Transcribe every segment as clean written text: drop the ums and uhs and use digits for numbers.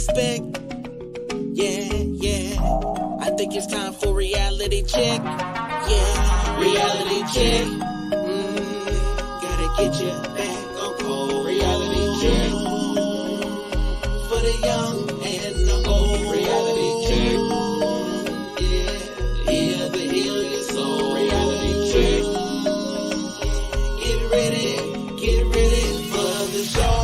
respect. Yeah. I think it's time for reality check. Yeah, reality check. Gotta get you back on cold. Reality check. For the young and the old. Reality check. Yeah, to heal your soul. Reality check. Get ready for the show.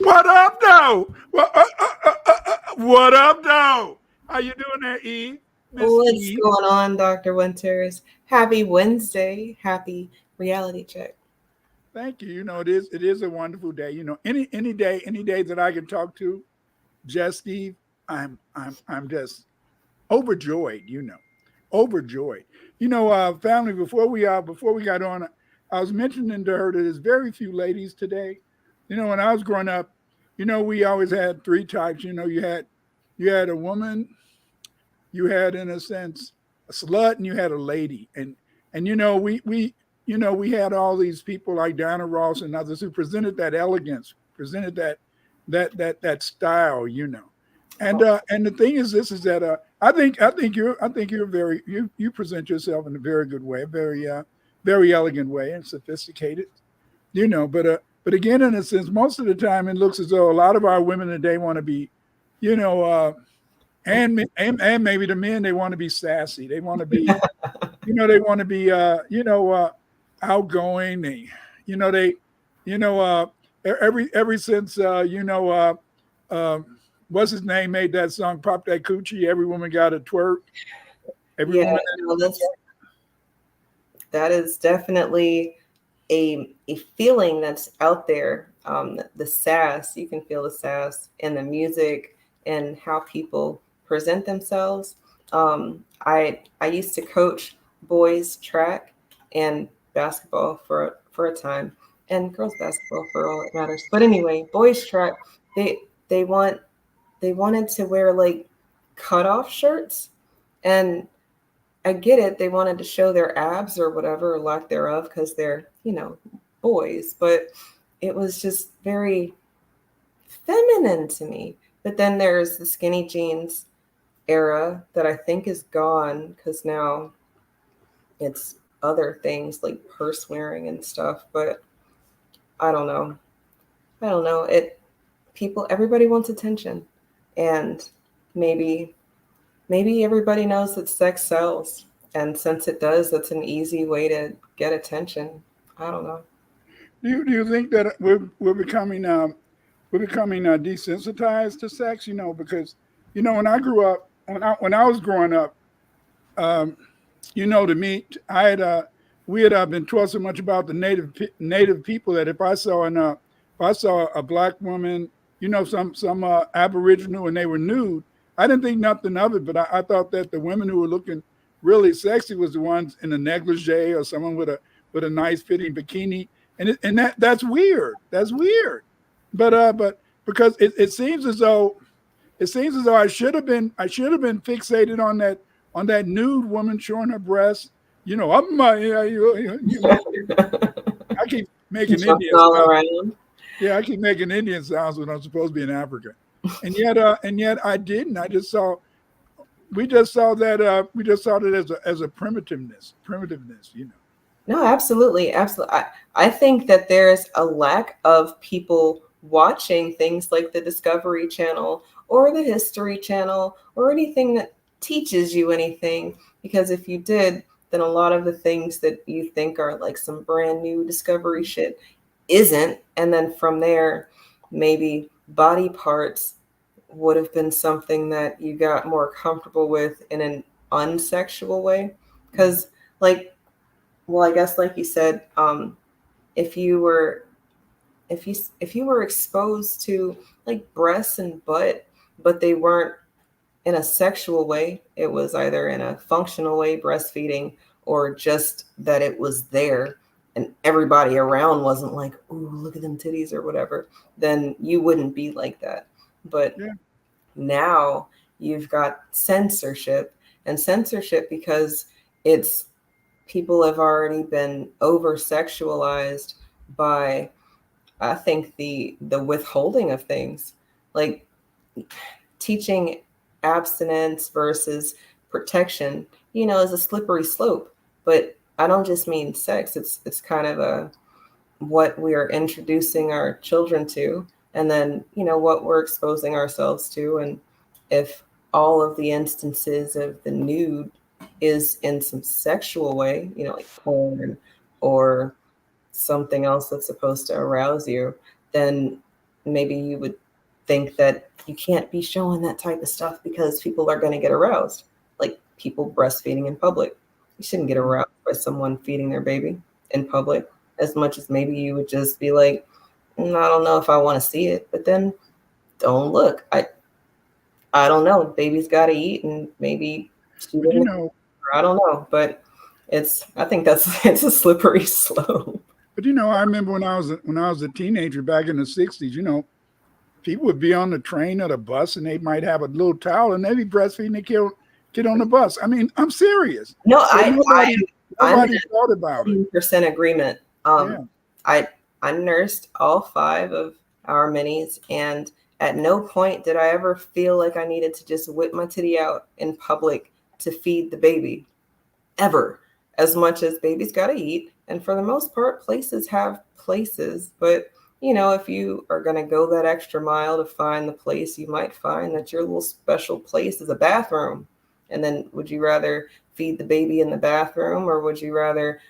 What up, though? What up, though? How you doing there, Eve? Miss What's Eve? going on, Dr. Winters? Happy Wednesday. Happy reality check. Thank you. You know, it is a wonderful day. You know, any day that I can talk to just Eve, I'm just overjoyed. Overjoyed. Family. Before we got on, I was mentioning to her that there's very few ladies today. When I was growing up, we always had three types. You had a woman, you had, in a sense, a slut, and you had a lady. And we had all these people like Diana Ross and others who presented that elegance, presented that style. And the thing is, this is that I think you're very you present yourself in a very good way, very elegant way and sophisticated. But again, in a sense, most of the time it looks as though a lot of our women today want to be, and maybe the men, they want to be sassy. They want to be, they want to be, outgoing. Ever since, what's his name made that song, Pop That Coochie, every woman got a twerk. Every woman that is definitely a feeling that's out there. The sass, you can feel the sass in the music and how people present themselves. I used to coach boys track and basketball for a time, and girls basketball for all that matters. But anyway, boys track, they wanted to wear like cutoff shirts, and I get it. They wanted to show their abs or whatever, or lack thereof, because they're, boys. But it was just very feminine to me. But then there's the skinny jeans era that I think is gone, because now it's other things like purse wearing and stuff. But I don't know. Everybody wants attention, and maybe everybody knows that sex sells, and since it does, that's an easy way to get attention. I don't know. Do you think that we're becoming desensitized to sex? Because when I grew up, when I was growing up, to me, we had been taught so much about the native people that if I saw a black woman, some Aboriginal, and they were nude, I didn't think nothing of it. But I thought that the women who were looking really sexy was the ones in a negligee, or someone with a nice fitting bikini, and that's weird. That's weird. But because it seems as though I should have been fixated on that nude woman showing her breasts. Up my, I keep making Indian sounds. Yeah, I keep making Indian sounds when I'm supposed to be in Africa, and yet I didn't. We just saw that as a primitiveness. No, absolutely. I think that there's a lack of people watching things like the Discovery Channel or the History Channel or anything that teaches you anything, because if you did, then a lot of the things that you think are like some brand new Discovery shit isn't. And then from there, maybe body parts would have been something that you got more comfortable with in an unsexual way. Because I guess like you said, if you were exposed to like breasts and butt, but they weren't in a sexual way, it was either in a functional way, breastfeeding, or just that it was there and everybody around wasn't like, ooh, look at them titties or whatever, then you wouldn't be like that. But now you've got censorship, and censorship, because it's people have already been over sexualized by, I think, the withholding of things, like teaching abstinence versus protection, is a slippery slope. But I don't just mean sex. It's kind of a what we are introducing our children to, and then what we're exposing ourselves to. And if all of the instances of the nude is in some sexual way, like porn or something else that's supposed to arouse you, then maybe you would think that you can't be showing that type of stuff because people are going to get aroused. Like people breastfeeding in public, you shouldn't get aroused by someone feeding their baby in public, as much as maybe you would just be like, I don't know if I want to see it, but then don't look. I don't know. Baby's got to eat, and maybe she didn't. I don't know, but I think it's a slippery slope. But I remember when I was a teenager back in the 60s, people would be on the train or the bus and they might have a little towel and they'd be breastfeeding the kid on the bus. I mean, I'm serious. No, nobody thought about it. 100% agreement. I nursed all 5 of our minis, and at no point did I ever feel like I needed to just whip my titty out in public to feed the baby, ever. As much as babies got to eat. And for the most part, places have places. But, if you are going to go that extra mile to find the place, you might find that your little special place is a bathroom. And then would you rather feed the baby in the bathroom, or would you rather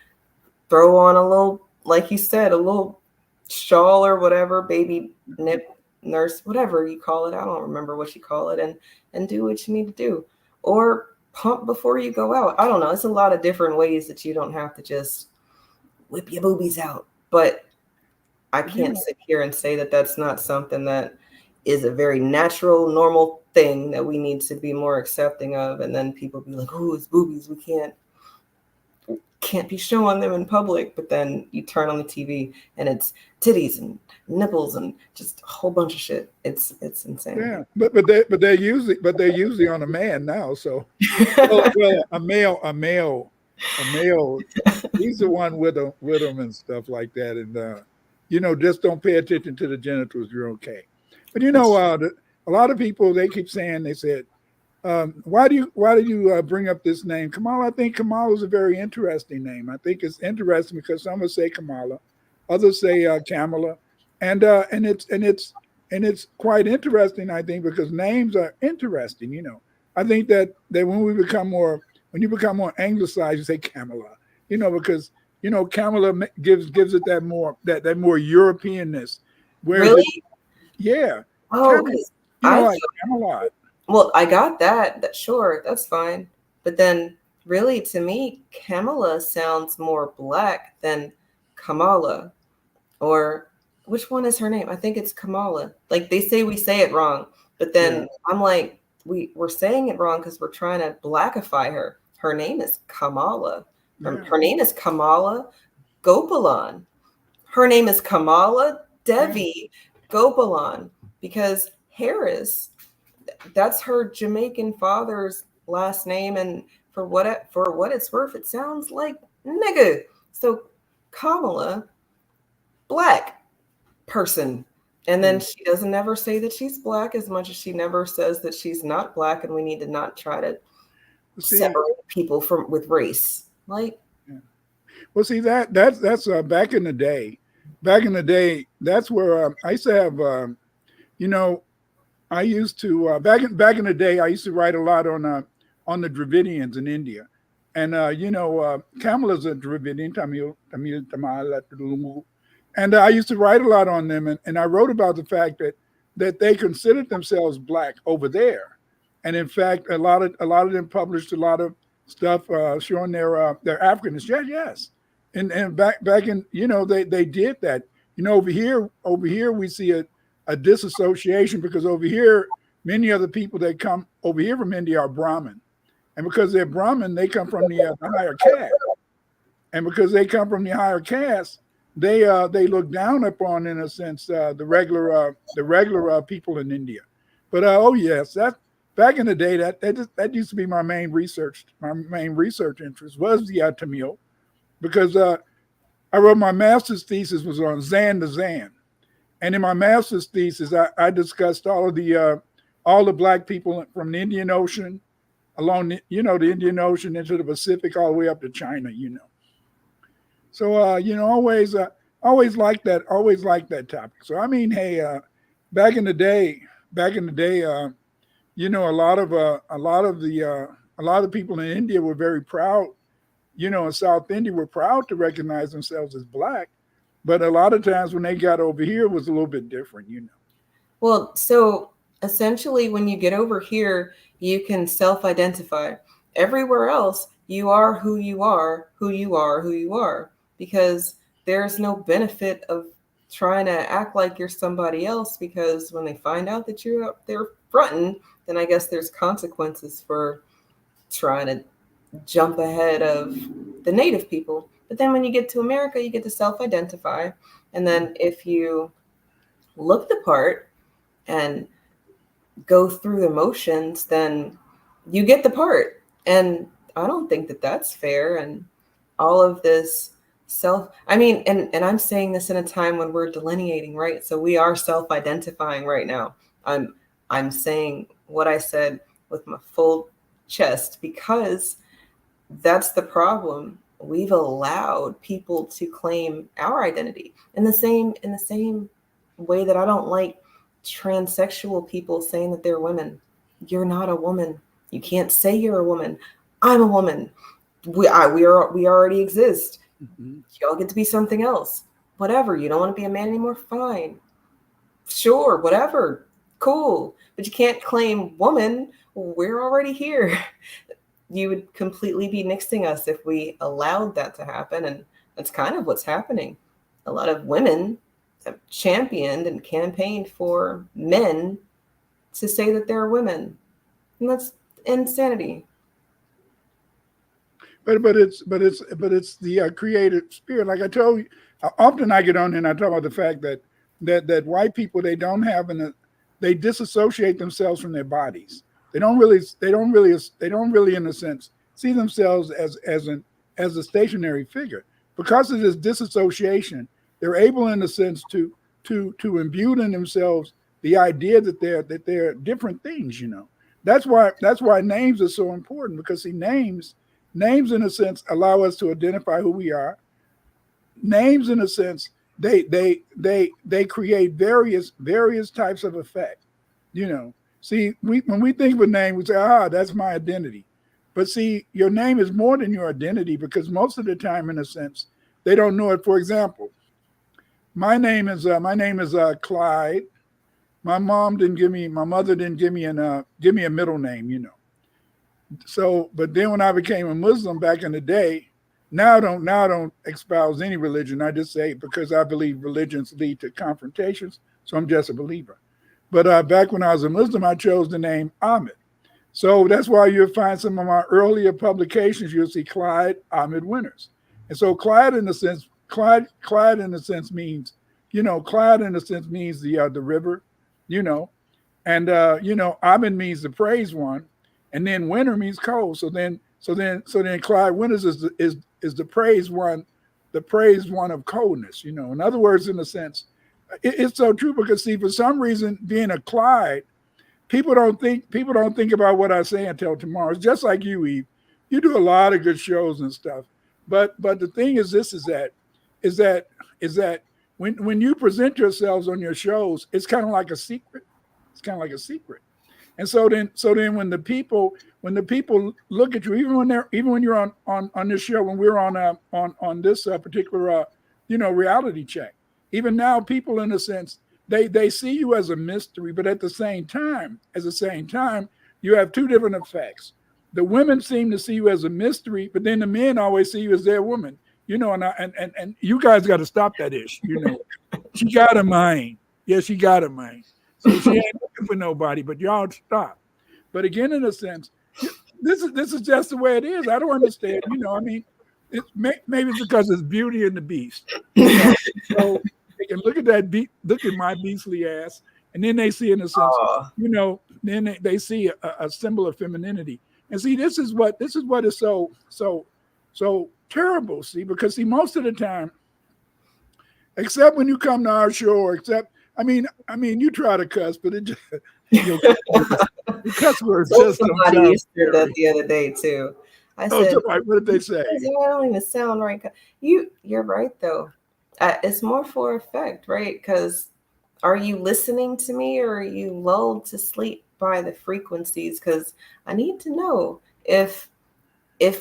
throw on a little, like you said, a little shawl or whatever, baby nip, nurse, whatever you call it. I don't remember what you call it, and do what you need to do. Or pump before you go out. I don't know. It's a lot of different ways that you don't have to just whip your boobies out. But I can't sit here and say that that's not something that is a very natural, normal thing that we need to be more accepting of. And then people be like, oh, it's boobies. We can't be showing them in public. But then you turn on the TV and it's titties and nipples and just a whole bunch of shit. It's insane. Yeah, but they're usually on a man now. So well, a male, he's the one with them and stuff like that. And just don't pay attention to the genitals. You're okay. But a lot of people, they keep saying, they said, why do you bring up this name, Kamala? I think Kamala is a very interesting name. I think it's interesting because some will say Kamala, others say Kamala, and it's quite interesting. I think because names are interesting. I think that when you become more anglicized, you say Kamala. Because Kamala gives it that more Europeanness. Really? Yeah. Oh, like Camelot. Well, I got that. Sure, that's fine. But then, really, to me, Kamala sounds more Black than Kamala. Or which one is her name? I think it's Kamala. Like they say, we say it wrong. But then I'm like, we're saying it wrong because we're trying to Blackify her. Her name is Kamala. Her name is Kamala Gopalan. Her name is Kamala Devi Gopalan, because Harris, that's her Jamaican father's last name, and for what it's worth, it sounds like nigga. So Kamala, Black person. And then she doesn't ever say that she's Black, as much as she never says that she's not Black, and we need to not try to separate people with race. Like, well, see that's back in the day. Back in the day, that's where I used to have. I used to back in the day. I used to write a lot on the Dravidians in India, and Kamala's a Dravidian, Tamil, and I used to write a lot on them, and I wrote about the fact that they considered themselves Black over there, and in fact, a lot of them published a lot of stuff showing their Africanness. Yes. And back in, they did that. Over here we see a disassociation, because over here, many of the people that come over here from India are Brahmin. And because they're Brahmin, they come from the higher caste. And because they come from the higher caste, they look down upon, in a sense, the regular people in India. But yes, back in the day, that used to be my main research interest was the Tamil, because I wrote my master's thesis was on Zan to Zan. And in my master's thesis, I discussed all the black people from the Indian Ocean along, the Indian Ocean into the Pacific, all the way up to China, So, always liked that topic. So, I mean, hey, back in the day, a lot of people in India were very proud, in South India were proud to recognize themselves as black. But a lot of times when they got over here, it was a little bit different, Well, so essentially, when you get over here, you can self-identify. Everywhere else, you are who you are, who you are, who you are, because there's no benefit of trying to act like you're somebody else, because when they find out that you're up there fronting, then I guess there's consequences for trying to jump ahead of the native people. But then when you get to America, you get to self-identify. And then if you look the part and go through the motions, then you get the part. And I don't think that that's fair. And all of this and I'm saying this in a time when we're delineating, right? So we are self-identifying right now. I'm saying what I said with my full chest, because that's the problem. We've allowed people to claim our identity in the same way that I don't like transsexual people saying that they're women. You're not a woman. You can't say you're a woman. I'm a woman. We already exist. Mm-hmm. Y'all get to be something else. Whatever. You don't want to be a man anymore? Fine. Sure. Whatever. Cool. But you can't claim woman. We're already here. You would completely be nixing us if we allowed that to happen. And that's kind of what's happening. A lot of women have championed and campaigned for men to say that they're women. And that's insanity. But it's the creative spirit. Like I told you, often I get on and I talk about the fact that white people, they disassociate themselves from their bodies. They don't really, in a sense, see themselves as a stationary figure. Because of this disassociation, they're able, in a sense, to imbue in themselves the idea that they're different things. That's why names are so important, because see, names in a sense allow us to identify who we are. Names, in a sense, they create various types of effect. See, when we think of a name, we say, that's my identity. But see, your name is more than your identity, because most of the time, in a sense, they don't know it. For example, my name is Clyde. My mother didn't give me a middle name, So, but then when I became a Muslim back in the day, now I don't espouse any religion. I just say, because I believe religions lead to confrontations, so I'm just a believer. But back when I was a Muslim, I chose the name Ahmed. So that's why you'll find some of my earlier publications, you'll see Clyde Ahmed Winters. And so Clyde in a sense means, the river, and Ahmed means the praised one, and then winter means cold. So then Clyde Winters is the praised one of coldness. In other words, in a sense, it's so true, because see, for some reason, being a Clyde, people don't think about what I say until tomorrow. It's just like you, Eve. You do a lot of good shows and stuff, but the thing is that when you present yourselves on your shows, it's kind of like a secret. And so then when the people look at you, even when you're on this show, when we're on this particular reality check, even now, people, in a sense, they see you as a mystery, but at the same time, you have two different effects. The women seem to see you as a mystery, but then the men always see you as their woman. And you guys got to stop that ish. She got a mind. Yeah, she got a mind. So she ain't looking for nobody, but y'all stop. But again, in a sense, this is just the way it is. I don't understand. Maybe it's because it's Beauty and the Beast. So they can look at my beastly ass, and then they see, in a sense, then they see a symbol of femininity. And see, this is what is so terrible. See, because see, most of the time, except when you come to our show, except I mean, you try to cuss, but it just the cuss words just don't somebody sound used to that the other day too. I said, somebody, what did they say? I don't even sound right. You're right though. It's more for effect, right? Because are you listening to me, or are you lulled to sleep by the frequencies? Because I need to know if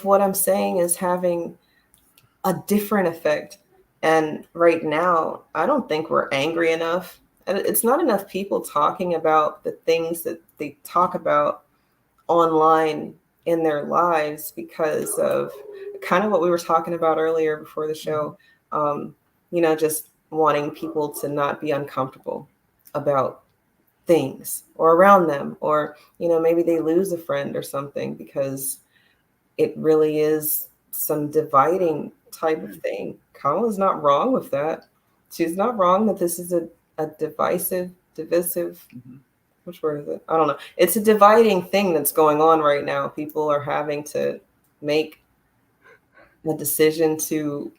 what I'm saying is having a different effect. And right now, I don't think we're angry enough. And it's not enough people talking about the things that they talk about online in their lives because of kind of what we were talking about earlier before the show. Just wanting people to not be uncomfortable about things or around them, or, maybe they lose a friend or something because it really is some dividing type of thing. Kamala's not wrong with that. She's not wrong that this is a divisive, which word is it? I don't know. It's a dividing thing that's going on right now. People are having to make a decision to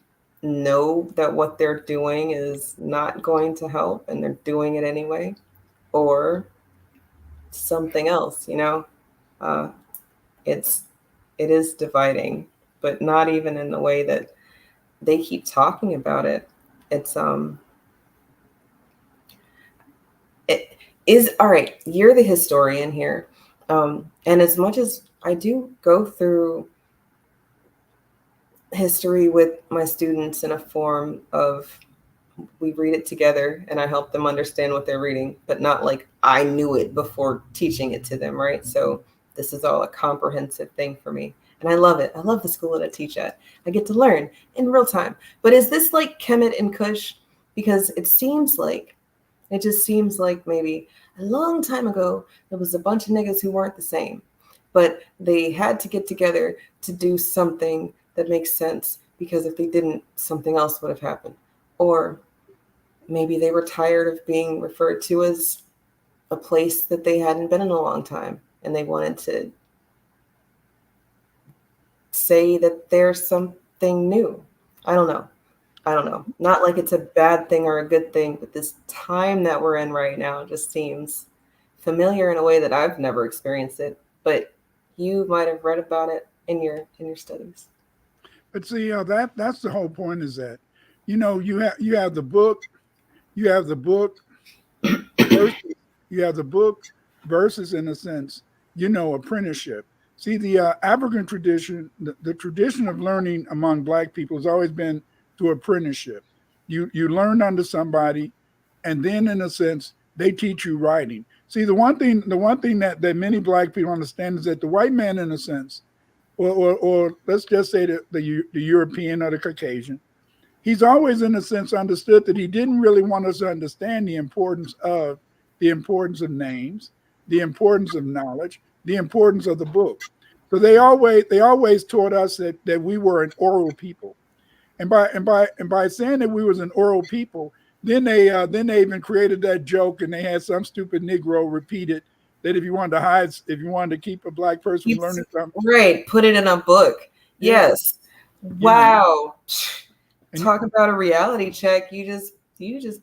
know that what they're doing is not going to help, and they're doing it anyway, or something else. It is dividing, but not even in the way that they keep talking about it. It is all right. You're the historian here, and as much as I do go through history with my students in a form of, we read it together and I help them understand what they're reading, but not like I knew it before teaching it to them, right? So this is all a comprehensive thing for me. And I love it. I love the school that I teach at. I get to learn in real time. But is this like Kemet and Kush? Because it just seems like maybe a long time ago, there was a bunch of niggas who weren't the same, but they had to get together to do something that makes sense, because if they didn't, something else would have happened. Or maybe they were tired of being referred to as a place that they hadn't been in a long time, and they wanted to say that there's something new. I don't know. Not like it's a bad thing or a good thing, but this time that we're in right now just seems familiar in a way that I've never experienced it, but you might have read about it in your studies. But see, that's the whole point, is that, you have the book, versus, in a sense, apprenticeship. See, the African tradition, the tradition of learning among Black people has always been through apprenticeship. You learn under somebody, and then, in a sense, they teach you writing. See, the one thing that many Black people understand is that the white man, in a sense, or let's just say the European or the Caucasian, he's always, in a sense, understood that he didn't really want us to understand the importance of names, the importance of knowledge, the importance of the book. So they always taught us that we were an oral people, and by saying that we was an oral people, then they even created that joke, and they had some stupid Negro repeat it, that if you wanted to keep a Black person from learning something, right, put it in a book. Yes. Wow. Talk about a reality check. You just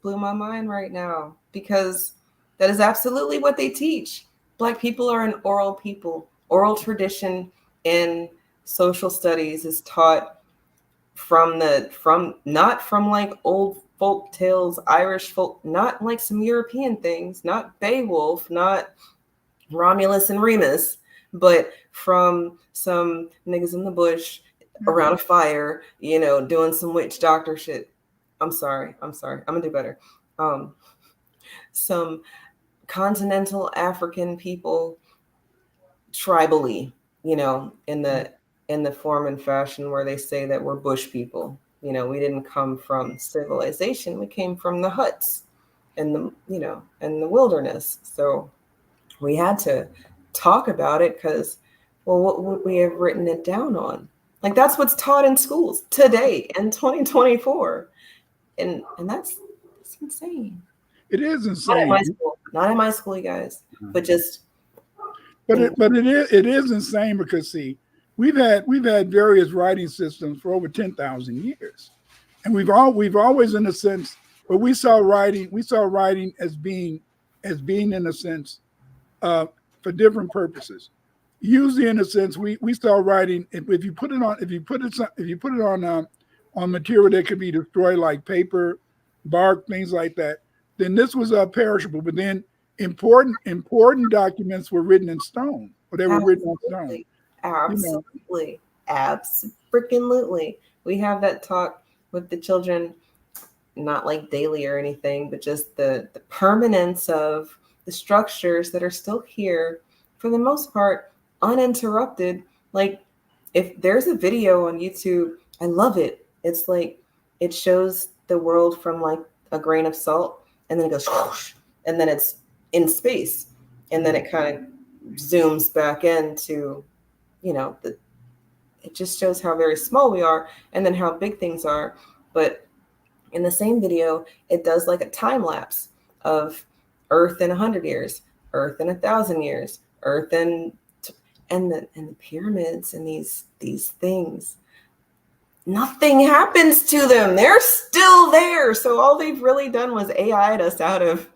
blew my mind right now, because that is absolutely what they teach. Black people are an oral people. Oral tradition in social studies is taught not from like old folk tales, Irish folk, not like some European things, not Beowulf, not Romulus and Remus, but from some niggas in the bush around a fire, doing some witch doctor shit. I'm sorry. I'm gonna do better. Some continental African people, tribally, in the form and fashion where they say that we're bush people. We didn't come from civilization. We came from the huts and the wilderness. So we had to talk about it, because, well, what would we have written it down on? Like, that's what's taught in schools today in 2024. And that's insane. It is insane. Not in my school, you guys, but just But And it is insane because see, we've had various writing systems for over 10,000 years, and we've always in a sense, but we saw writing as being in a sense for different purposes. Usually, in a sense, we saw writing if you put it on on material that could be destroyed like paper, bark, things like that. Then this was perishable. But then important documents were written in stone, or they were written on stone. absolutely, absolutely, absolutely. We have that talk with the children, not like daily or anything, but just the permanence of the structures that are still here for the most part, uninterrupted. Like if there's a video on YouTube, I love it. It's like it shows the world from like a grain of salt, and then it goes whoosh, and then it's in space, and then it kind of zooms back into, the it just shows how very small we are and then how big things are. But in the same video, it does like a time lapse of Earth in 100 years, Earth in 1,000 years, Earth in and the pyramids and these things. Nothing happens to them. They're still there. So all they've really done was AI'd us out of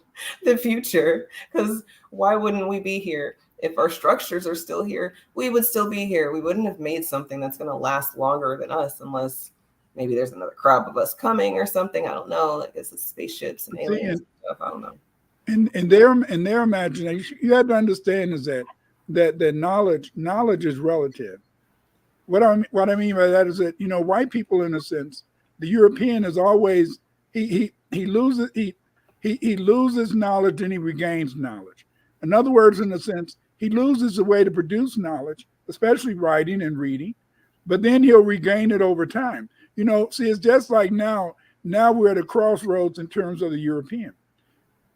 the future. Because why wouldn't we be here? If our structures are still here, we would still be here. We wouldn't have made something that's going to last longer than us, unless maybe there's another crop of us coming or something. I don't know. Like it's spaceships and aliens and stuff. I don't know. In their imagination, you have to understand is that knowledge is relative. What I mean by that is that white people, in a sense, the European is always he loses knowledge and he regains knowledge. In other words, in a sense, he loses the way to produce knowledge, especially writing and reading, but then he'll regain it over time. See, it's just like now we're at a crossroads in terms of the European.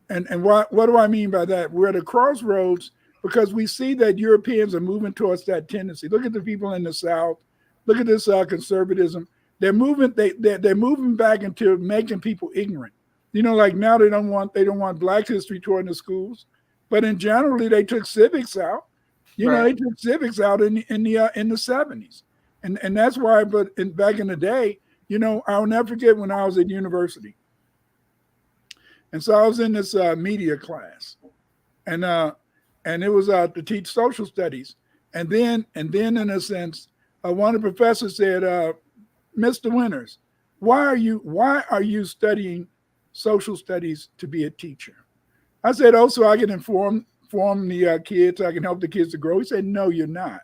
And what do I mean by that? We're at a crossroads because we see that Europeans are moving towards that tendency. Look at the people in the South. Look at this conservatism. They're moving. They're moving back into making people ignorant. Like now they don't want Black history taught in the schools, but in generally they took civics out. Right. They took civics out in the 70s, and that's why. But back in the day, I'll never forget when I was at university, and so I was in this media class, and it was to teach social studies, and then in a sense, one of the professors said, "Mr. Winters, why are you studying social studies to be a teacher?" I said, "Oh, so I can inform the kids, I can help the kids to grow." He said, "No, you're not."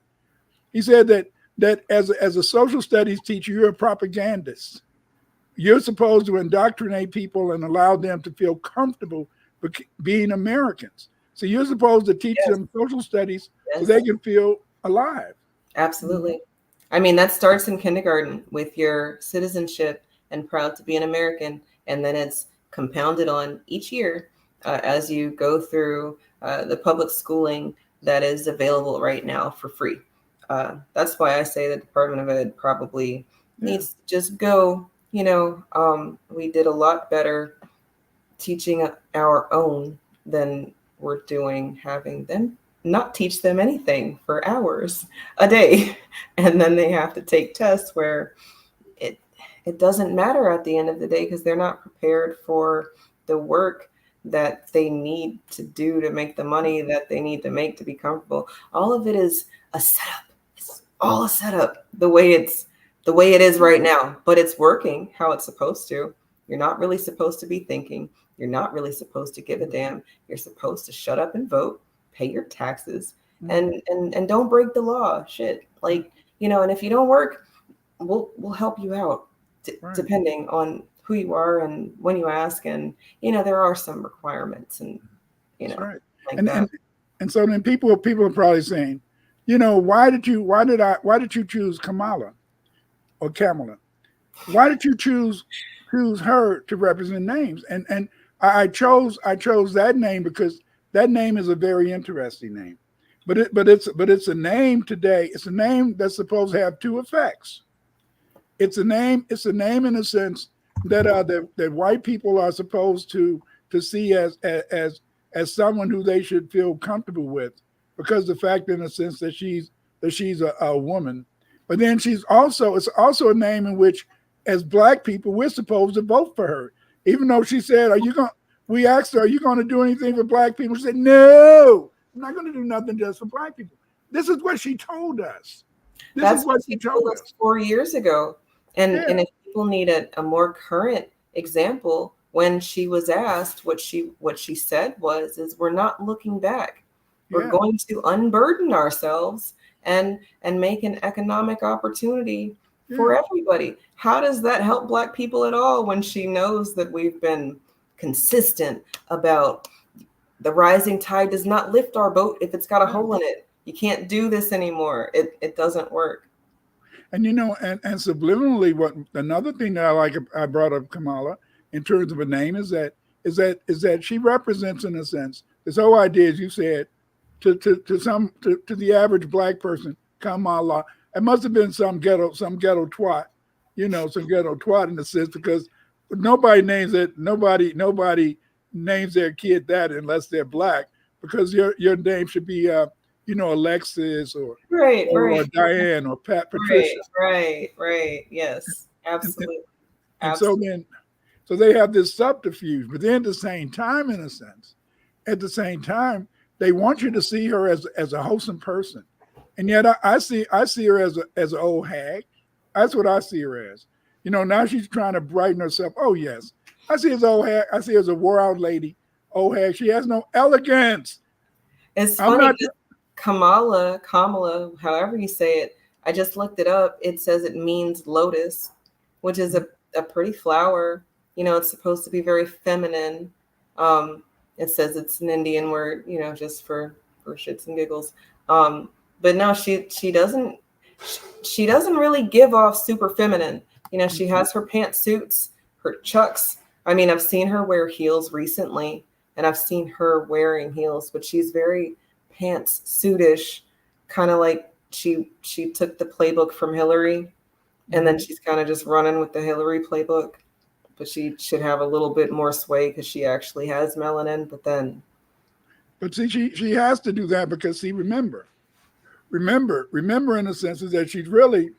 He said that as a social studies teacher, you're a propagandist. You're supposed to indoctrinate people and allow them to feel comfortable being Americans. So you're supposed to teach them social studies so they can feel alive. Absolutely. I mean, that starts in kindergarten with your citizenship and proud to be an American. And then it's compounded on each year as you go through the public schooling that is available right now for free. That's why I say the Department of Ed probably needs to just go, we did a lot better teaching our own than we're doing having them not teach them anything for hours a day. And then they have to take tests where it doesn't matter at the end of the day because they're not prepared for the work that they need to do to make the money that they need to make to be comfortable. All of it is a setup. It's all a setup the way it is right now, but it's working how it's supposed to. You're not really supposed to be thinking. You're not really supposed to give a damn. You're supposed to shut up and vote, pay your taxes, and don't break the law. Shit. Like, and if you don't work, we'll help you out depending on who you are and when you ask. And, there are some requirements and, right. Like and, that. and so then people are probably saying, why did you choose Kamala or Kamala? Why did you choose her to represent names? And I chose that name because that name is a very interesting name. But it's a name today. It's a name that's supposed to have two effects. It's a name in a sense that that white people are supposed to see as someone who they should feel comfortable with, because the fact, in a sense, that she's a woman. But then it's also a name in which, as Black people, we're supposed to vote for her. Even though she said, we asked her, are you going to do anything for Black people? She said, no, I'm not going to do nothing just for Black people. This is what she told us. That's what she told us 4 years ago. And if people need a more current example, when she was asked, what she said is we're not looking back. We're going to unburden ourselves and make an economic opportunity for everybody. How does that help Black people at all when she knows that we've been consistent about the rising tide does not lift our boat if it's got a hole in it? You can't do this anymore. It doesn't work. And and subliminally, what another thing that I like, I brought up Kamala in terms of a name is that she represents, in a sense, this whole idea, as you said, to the average Black person, Kamala. It must have been some ghetto twat, some ghetto twat in a sense, because nobody names their kid that unless they're Black, because your name should be Alexis or Diane or Patricia. Right. Yes, absolutely. And so they have this subterfuge, but then at the same time, in a sense, they want you to see her as a wholesome person, and yet I see her as an old hag. That's what I see her as. Now she's trying to brighten herself. Oh yes, I see her as old hag. I see her as a wore out lady, old hag. She has no elegance. It's funny. Kamala, however you say it, I just looked it up. It says it means lotus, which is a pretty flower. It's supposed to be very feminine. It says it's an Indian word, just for shits and giggles. But no, she doesn't really give off super feminine. She has her pantsuits, her chucks. I mean, I've seen her wear heels recently, and I've seen her wearing heels, but she's very pantsuitish, kind of like she took the playbook from Hillary, and then she's kind of just running with the Hillary playbook. But she should have a little bit more sway because she actually has melanin. But see, she has to do that because, see, remember, in a sense, is that she's really,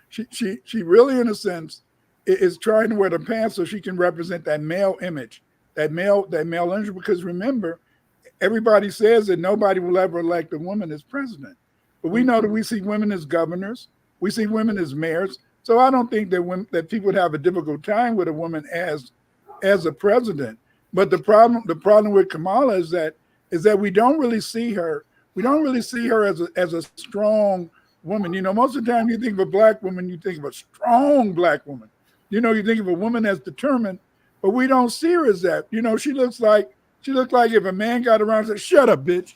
she really, in a sense, is trying to wear the pants so she can represent that male image, that male image. Because remember, everybody says that nobody will ever elect a woman as president, but we know that we see women as governors, we see women as mayors. So I don't think that people would have a difficult time with a woman as a president. But the problem with Kamala is that we don't really see her. We don't really see her as a strong woman. Most of the time you think of a Black woman, you think of a strong Black woman. You think of a woman that's determined, but we don't see her as that. She looks like if a man got around and said, "Shut up, bitch,"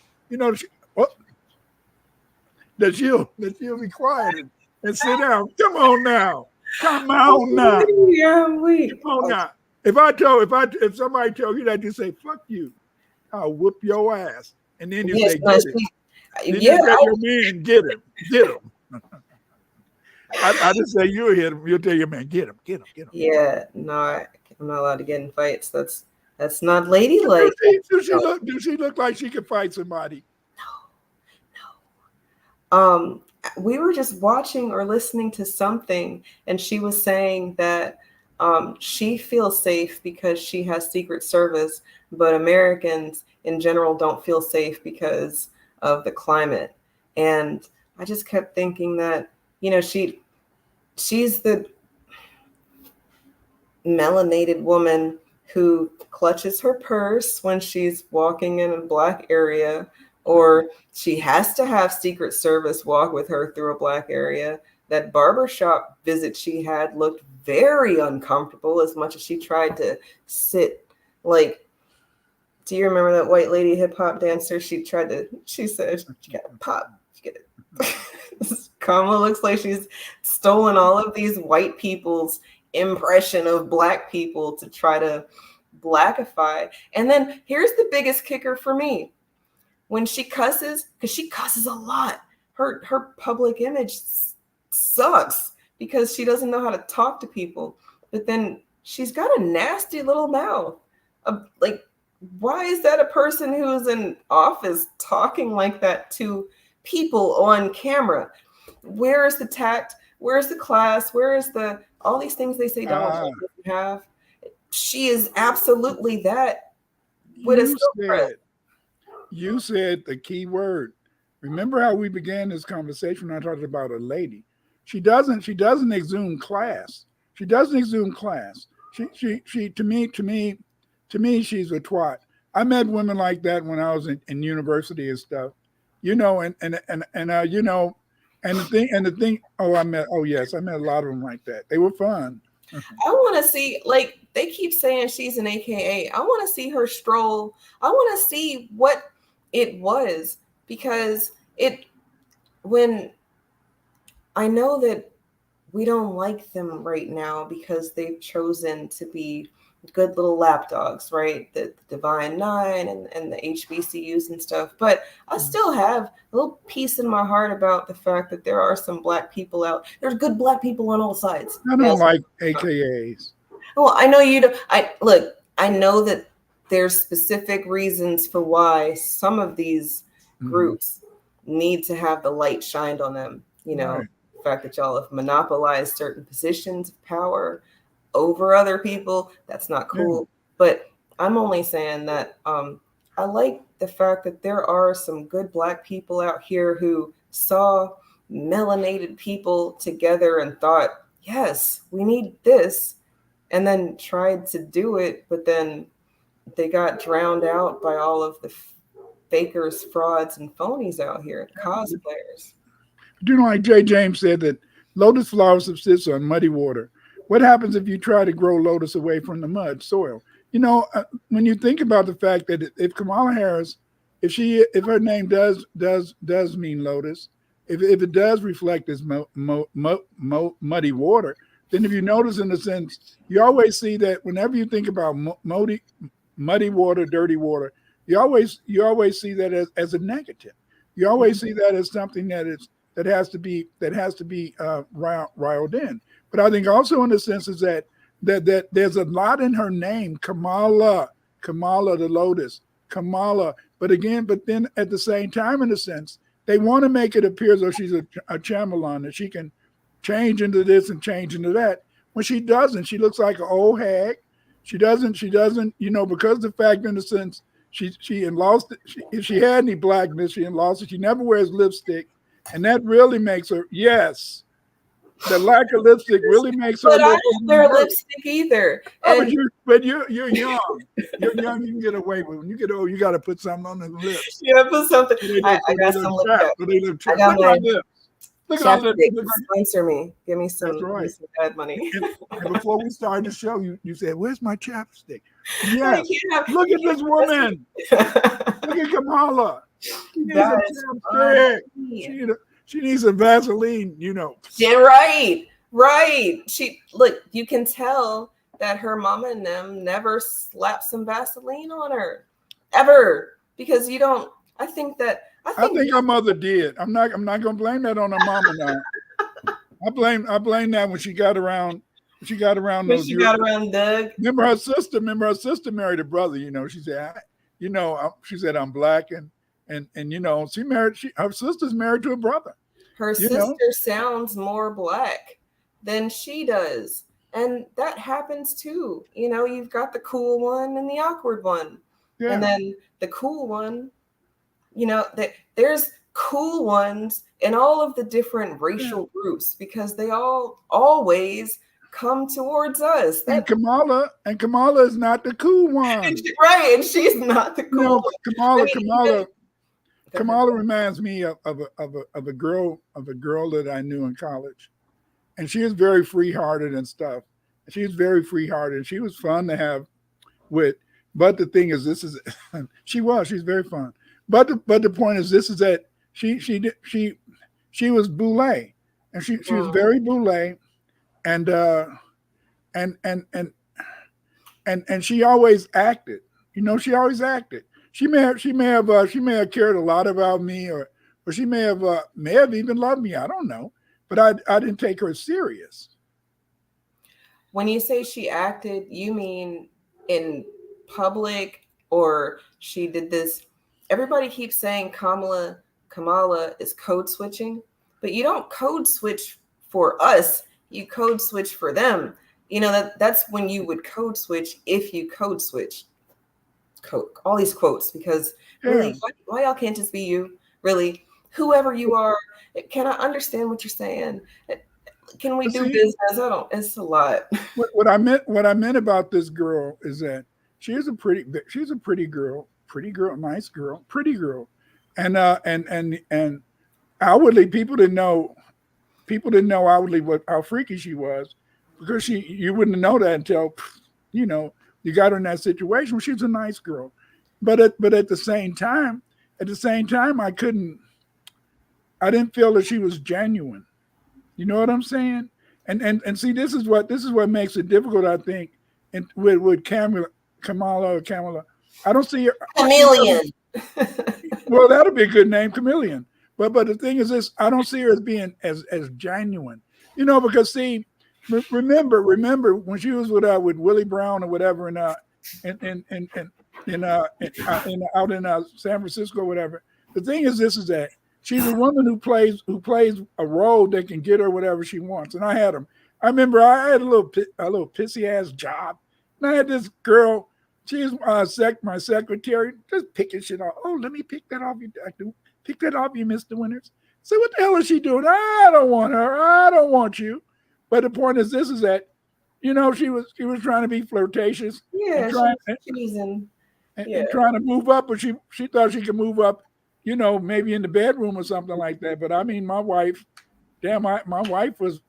that she'll be quiet and sit down. Come on now. Yeah, I'm weak. Come on now. If somebody tells you that, you say, "Fuck you. I'll whoop your ass." And then you say, "Get it." Then you tell your man, "Get him." I just say you'll hit him. You'll tell your man, "Get him." Yeah, no, I'm not allowed to get in fights. That's not ladylike. Do she look like she could fight somebody? No. We were just watching or listening to something, and she was saying that she feels safe because she has Secret Service, but Americans in general don't feel safe of the climate. And I just kept thinking that, she's the melanated woman who clutches her purse when she's walking in a Black area, or she has to have Secret Service walk with her through a Black area. That barbershop visit she had looked very uncomfortable, as much as she tried to sit like, do you remember that white lady hip hop dancer? She said, "You gotta pop, you gotta." Kamala looks like she's stolen all of these white people's impression of Black people to try to Blackify. And then here's the biggest kicker for me. When she cusses, because she cusses a lot, her public image sucks because she doesn't know how to talk to people. But then she's got a nasty little mouth. Like why is that a person who's in office talking like that to people on camera? Where is the tact? Where's the class? Where is the all these things they say Donald Trump doesn't have? She is absolutely that with a you said the key word. Remember how we began this conversation when I talked about a lady? She doesn't exude class. She doesn't exude class. She to me, she's a twat. I met women like that when I was in university and stuff, you know, and you know, and the thing. I met a lot of them like that. They were fun. I want to see, like, they keep saying she's an AKA. I want to see her stroll. I want to see what it was, because when I know that we don't like them right now because they've chosen to be good little lapdogs, right? The Divine Nine and the HBCUs and stuff. But I still have a little peace in my heart about the fact that there are some Black people out. There's good Black people on all sides. I don't like AKAs. Well, I know you don't. I know that there's specific reasons for why some of these groups need to have the light shined on them. You know, right. The fact that y'all have monopolized certain positions of power over other people, that's not cool. Yeah. But I'm only saying that I like the fact that there are some good Black people out here who saw melanated people together and thought, yes, we need this, and then tried to do it, but then they got drowned out by all of the fakers, frauds, and phonies out here, cosplayers. Do you know, like Jay James said, that lotus flowers subsist on muddy water. What happens if you try to grow lotus away from the mud soil? You know, when you think about the fact that if Kamala Harris, if her name does mean lotus, if it does reflect this muddy water, then if you notice, in a sense, you always see that whenever you think about muddy water, dirty water, you always see that as a negative. You always see that as something that has to be riled in. But I think also in the sense is that there's a lot in her name, Kamala the lotus, Kamala. But then at the same time, in a sense, they want to make it appear as though she's a Chamalon, that she can change into this and change into that. When she doesn't, she looks like an old hag. She doesn't, you know, because the fact, in a sense, she lost it. If she had any blackness, she lost it. She never wears lipstick. And that really makes her, yes. The lack of lipstick really makes her. But I don't wear lipstick either. Oh, but you're young. You're young. You can get away with it. When you get old, you got to put something on the lips. You gotta put something. I got some lip. I got my lips. Look at my lips. Sponsor me. Give me some. Right. Give me some bad money. And before we started the show, you said, "Where's my chapstick?" Yes. Look at this woman. Look at Kamala. She needs a chapstick. She needs some Vaseline, you know. Yeah, right. You can tell that her mama and them never slapped some Vaseline on her, ever, because you don't. I think her mother did. I'm not gonna blame that on her mama now. I blame that when she got around. When she got around Doug. Remember her sister married a brother. You know, she said, I'm Black and you know, her sister's married to a brother. Her sister sounds more Black than she does. And that happens too. You know, you've got the cool one and the awkward one. Yeah. And then the cool one, you know, there's cool ones in all of the different racial groups, because they all always come towards us. And Kamala is not the cool one. And she's not the cool one. Kamala reminds me of a girl that I knew in college, and she was very free-hearted and stuff. She's fun to have with. But the thing is, she's very fun. But the point is, this is that she was boule, and she was very boule, and she always acted. You know, she always acted. She may have cared a lot about me, or she may have even loved me. I don't know, but I didn't take her serious. When you say she acted, you mean in public or she did this. Everybody keeps saying Kamala is code switching, but you don't code switch for us. You code switch for them. You know, that's when you would code switch, if you code switch. All these quotes, because really, why y'all can't just be you? Really, whoever you are, can I understand what you're saying? Can we do business? It's a lot. What I meant about this girl is that she's a pretty girl, nice girl, pretty girl, and outwardly people didn't know outwardly how freaky she was, because you wouldn't know that until you got her in that situation where she's a nice girl, but at the same time I didn't feel that she was genuine. You know what I'm saying? And see, this is what makes it difficult, I think, and with Kamala. I don't see her. Chameleon. Well, that'll be a good name, Chameleon. But the thing is this: I don't see her as being as genuine. Because see, remember when she was with Willie Brown or whatever, and out in San Francisco, or whatever. The thing is this: is that she's a woman who plays a role that can get her whatever she wants. And I remember I had a little pissy ass job, and I had this girl. She's my secretary, just picking shit off. Oh, let me pick that off you. Pick that off you, Mr. Winters. So what the hell is she doing? I don't want her. I don't want you. But the point is this: is that she was trying to be flirtatious. Yeah, and trying to move up, but she thought she could move up. Maybe in the bedroom or something like that. But I mean, my wife, my wife was,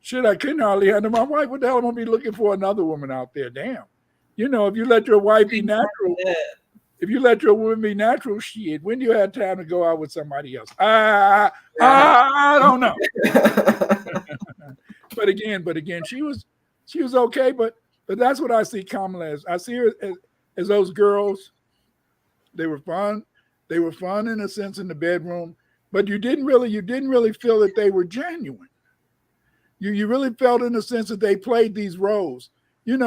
shit, I couldn't hardly handle my wife. What the hell am I going to be looking for another woman out there? Damn. If you let your wife be natural, if you let your woman be natural, shit, when do you have time to go out with somebody else? I don't know. But again, she was okay, but that's what I see Kamala as. I see her as those girls. They were fun. They were fun in a sense in the bedroom, but you didn't really feel that they were genuine. You really felt in the sense that they played these roles, and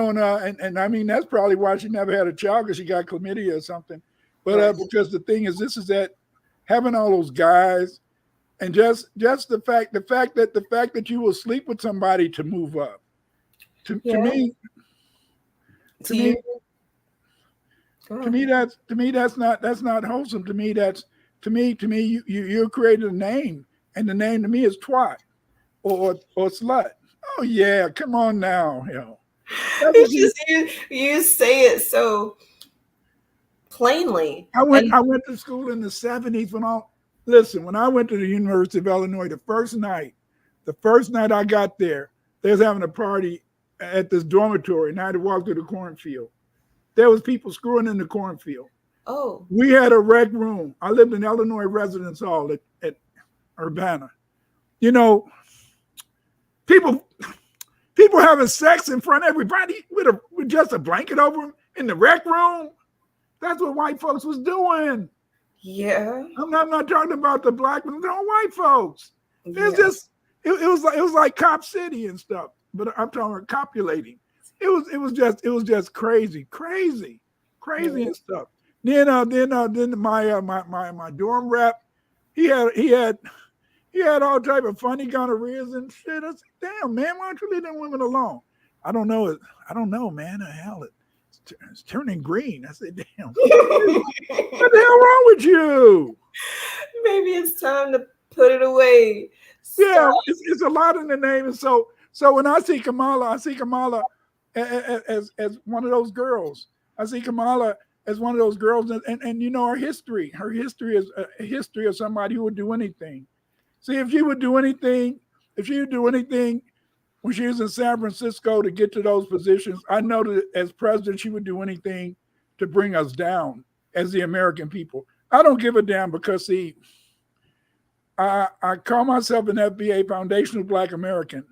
I mean that's probably why she never had a child, because she got chlamydia or something. But because the thing is, this is that having all those guys, and just the fact that you will sleep with somebody to move up, to me. To me, that's not wholesome. To me, you created a name, and the name to me is twat or slut. Oh yeah, come on now, It's just you say it so plainly. I went to school in the 70s when I went to the University of Illinois, the first night I got there, they was having a party at this dormitory, and I had to walk through the cornfield. There was people screwing in the cornfield. Oh. We had a rec room. I lived in Illinois Residence Hall at Urbana. People having sex in front of everybody with just a blanket over them in the rec room. That's what white folks was doing. Yeah. I'm not talking about the black ones, no, white folks. It's just it was like Cop City and stuff. But I'm talking about copulating. It was just crazy and stuff. Then my dorm rep, he had all type of funny gonorrheas and shit. I said, damn man, why don't you leave them women alone? I don't know, man. Hell, it's turning green. I said, damn. What the hell wrong with you? Maybe it's time to put it away. Yeah, it's a lot in the name. And so when I see Kamala as one of those girls. I see Kamala as one of those girls, and her history is a history of somebody who would do anything. See, if she would do anything when she was in San Francisco to get to those positions, I know that as president, she would do anything to bring us down as the American people. I don't give a damn, because see, I call myself an FBA, Foundational Black American.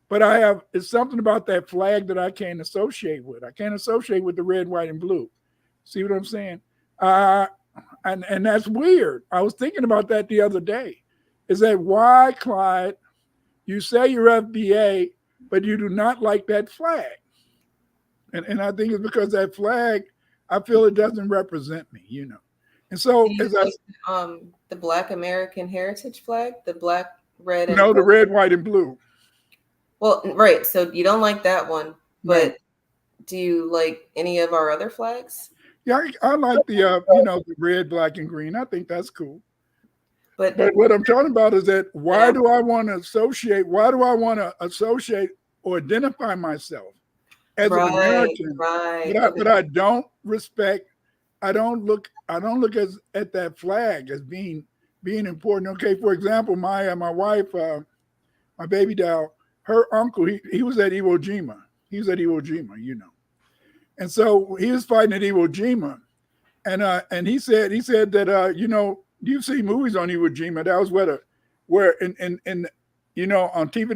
But it's something about that flag that I can't associate with. I can't associate with the red, white, and blue. See what I'm saying? And that's weird. I was thinking about that the other day. Is that why, Clyde, you say you're FBA, but you do not like that flag? And I think it's because that flag, I feel it doesn't represent me, you know. And so Do you as I like the Black American heritage flag, the black, red, and know, the gold? red, white, and blue. Well, right. So you don't like that one, but Right. do you like any of our other flags? Yeah, I like the you know, the red, black, and green. I think that's cool. But But what I'm talking about is that why yeah, do I want to associate? Why do I want to associate or identify myself as an right, American? right. But Okay. I don't respect. I don't look at that flag as being important. Okay, for example, my wife, my baby doll, her uncle, he was at Iwo Jima. He was at Iwo Jima, you know, and so he was fighting at Iwo Jima, and he said that you know, you see movies on Iwo Jima. That was where in you know, on TV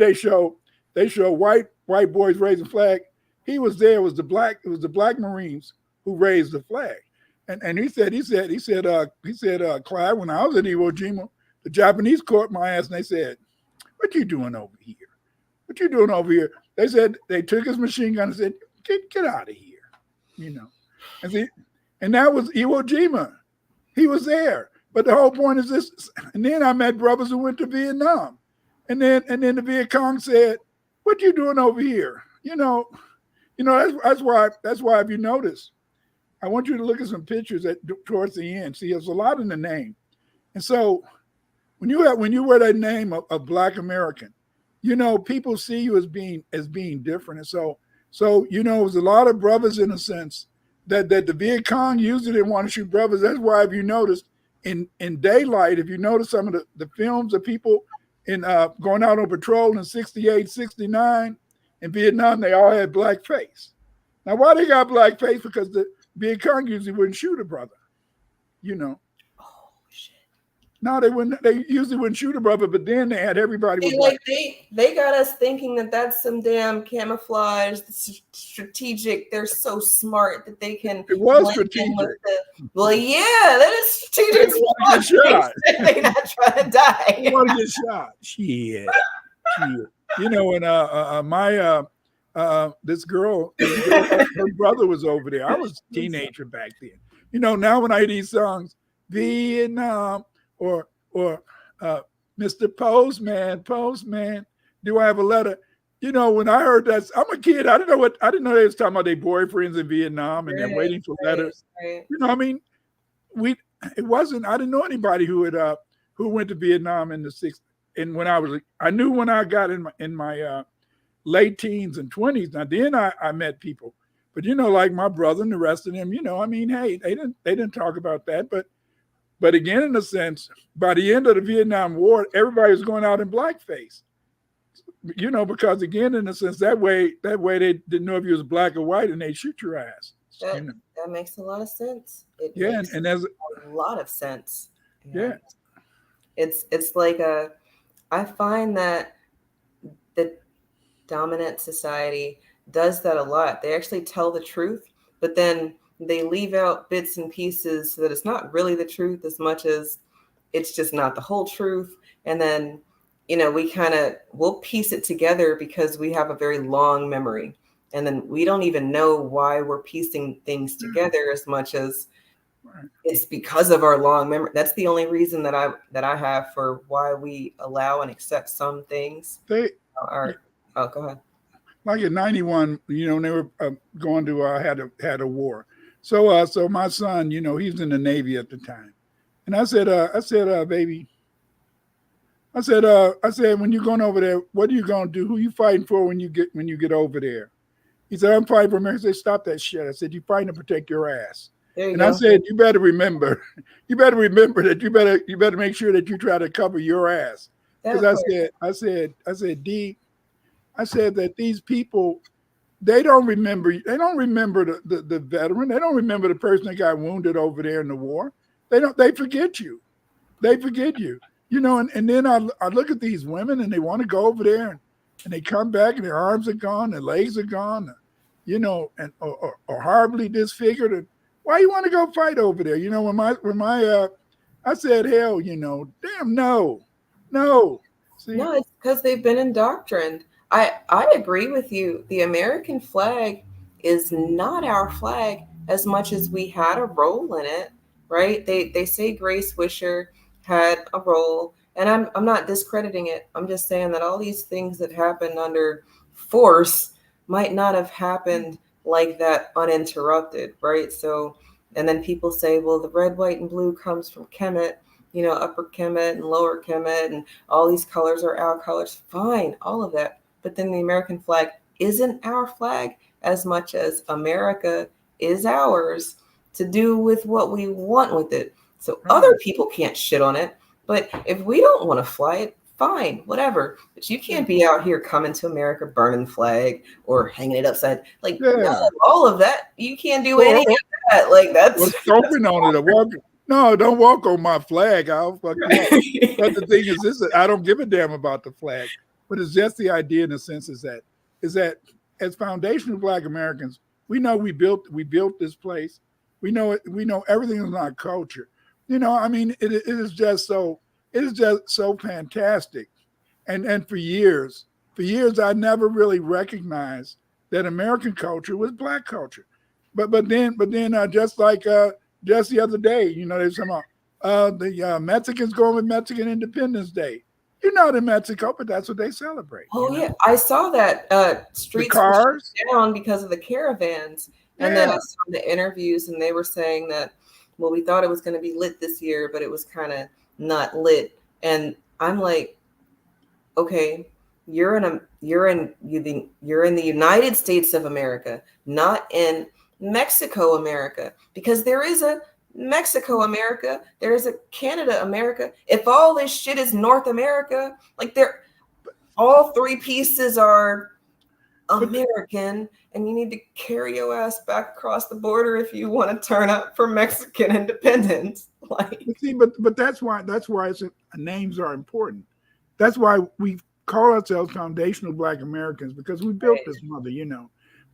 they show white boys raising flag. He was there. It was the black Marines who raised the flag. And he said, Clyde, when I was at Iwo Jima, the Japanese caught my ass and they said, "What you doing over here? What you doing over here?" They said they took his machine gun and said, "Get out of here," you know. And see, and that was Iwo Jima. He was there. But the whole point is this. And then I met brothers who went to Vietnam, and then the Viet Cong said, "What you doing over here?" You know that's why if you notice, I want you to look at some pictures towards the end. See, there's a lot in the name, and so when you wear that name of Black American, you know people see you as being different, and so you know there's a lot of brothers in a sense that the Viet Cong usually didn't want to shoot brothers. That's why if you notice in daylight, if you notice some of the films of people in going out on patrol in 68, 69 in Vietnam, they all had black face. Now, why they got black face? Because the Viet Cong usually wouldn't shoot a brother, you know. Oh shit. No, they wouldn't. They usually wouldn't shoot a brother, but then they had everybody with black. They got us thinking that that's some damn camouflage, strategic. They're so smart that they can. It was strategic. Well, yeah, that is strategic. They want to get shot. They're not trying to die. They want to get shot. Shit. You know, and this girl, her brother was over there. I was a teenager back then. You know, now when I hear these songs, Vietnam or Mr. Postman, do I have a letter? You know, when I heard that, I'm a kid. I didn't know they was talking about their boyfriends in Vietnam and they're waiting for letters. Right. You know, I mean, I didn't know anybody who went to Vietnam in the 60s. And I knew when I got in my late teens and 20s. Now then I met people, but you know, like my brother and the rest of them, you know, I mean, hey, they didn't talk about that, but again, in a sense, by the end of the Vietnam War, everybody was going out in blackface, you know, because again, in a sense, that way they didn't know if you was black or white and they shoot your ass. That, you know? that makes a lot of sense. It makes and there's a lot of sense. Yeah. It's like I find that the dominant society does that a lot. They actually tell the truth, but then they leave out bits and pieces so that it's not really the truth as much as it's just not the whole truth. And then, you know, we'll piece it together because we have a very long memory. And then we don't even know why we're piecing things together as much as it's because of our long memory. That's the only reason that I have for why we allow and accept some things. Go ahead. Like in 91, you know, they were going to had a war. So my son, you know, he's in the Navy at the time, and I said, baby, I said, when you're going over there, what are you going to do? Who you fighting for when you get over there? He said, I'm fighting for America. I said, stop that shit. I said, you're fighting to protect your ass. And I said, you better remember that you better make sure that you try to cover your ass. Because I said, D, I said that these people, they don't remember the veteran. They don't remember the person that got wounded over there in the war. They forget you. You know, and then I look at these women and they want to go over there and they come back and their arms are gone, their legs are gone, you know, and or horribly disfigured. And why you want to go fight over there? You know, when I said, hell, you know, damn, no. See? No, it's because they've been indoctrined. I agree with you. The American flag is not our flag. as much as we had a role in it, right? They say Grace Wisher had a role, and I'm not discrediting it. I'm just saying that all these things that happened under force might not have happened like that uninterrupted, right? So, and then people say, well, the red, white, and blue comes from Kemet, upper Kemet and lower Kemet, and all these colors are our colors. Fine, all of that. But then the American flag isn't our flag as much as America is ours to do with what we want with it. So other people can't shit on it. But if we don't want to fly it, fine, whatever. But you can't be out here coming to America burning the flag or hanging it upside. Like, no, all of that. You can't do any of that. Like, that's stomping on it or walking. No, don't walk on my flag. I'll fuck you up. But the thing is, this: I don't give a damn about the flag. But it's just the idea, in a sense, is that as foundational Black Americans, we know we built this place. We know it. We know everything is our culture. I mean, it is just so fantastic. And for years, I never really recognized that American culture was Black culture. But then, just like just the other day, they were talking about the Mexicans going with Mexican Independence Day. You're not in Mexico, but that's what they celebrate. Oh, yeah. I saw that streets the cars were shut down because of the caravans. And then I saw the interviews, and they were saying that, well, we thought it was going to be lit this year, but it was kind of not lit. And I'm like, okay, you're in the United States of America, not in Mexico America, because there is a Mexico America, there is a Canada America. If all this shit is North America, like all three pieces are American, and you need to carry your ass back across the border if you want to turn up for Mexican independence. Like, see, but that's why names are important. That's why we call ourselves foundational Black Americans, because we built this mother,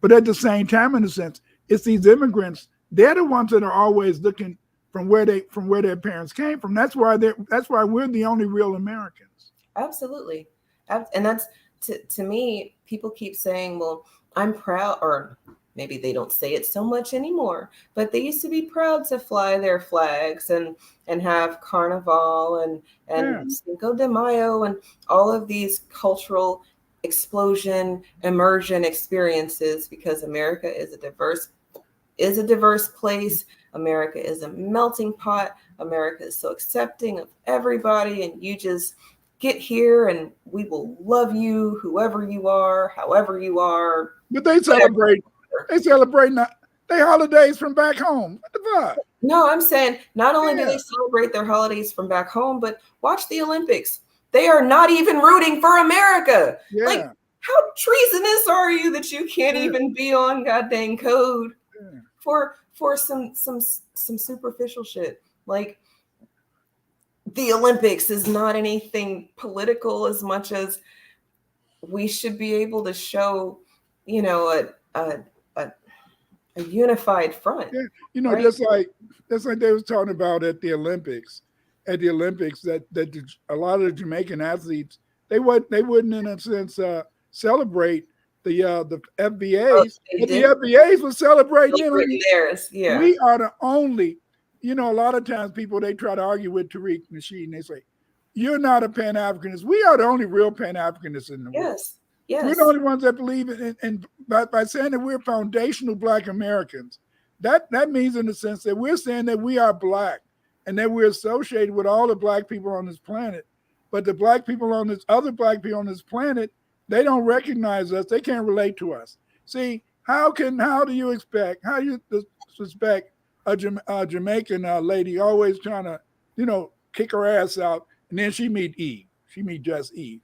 But at the same time, in a sense, it's these immigrants. They're the ones that are always looking from where their parents came from. That's why we're the only real Americans. Absolutely, and that's to me. People keep saying, "Well, I'm proud," or maybe they don't say it so much anymore. But they used to be proud to fly their flags and have Carnival and Cinco de Mayo and all of these cultural immersion experiences, because America is a diverse place. America is a melting pot. America is so accepting of everybody, and you just get here and we will love you, whoever you are, however you are. But they celebrate their holidays from back home. What the fuck? No, I'm saying not only do they celebrate their holidays from back home, but watch the Olympics. They are not even rooting for America. Yeah. Like, how treasonous are you that you can't even be on goddamn code for some superficial shit? Like, the Olympics is not anything political as much as we should be able to show, a unified front. Yeah. Right? just like they was talking about at the Olympics. That a lot of the Jamaican athletes, they wouldn't in a sense celebrate the FBAs. But the FBAs would celebrate theirs. Yeah. We are the only, a lot of times people, they try to argue with Tariq Nasheed, and they say, you're not a Pan-Africanist. We are the only real Pan-Africanists in the world. Yes. We're the only ones that believe in by saying that we're foundational Black Americans. That means, in the sense that we're saying that we are Black and that we're associated with all the Black people on this planet. But the Black people other Black people on this planet, they don't recognize us. They can't relate to us. See, how do you suspect a Jamaican lady always trying to, kick her ass out, and then she meet Eve. She meet just Eve,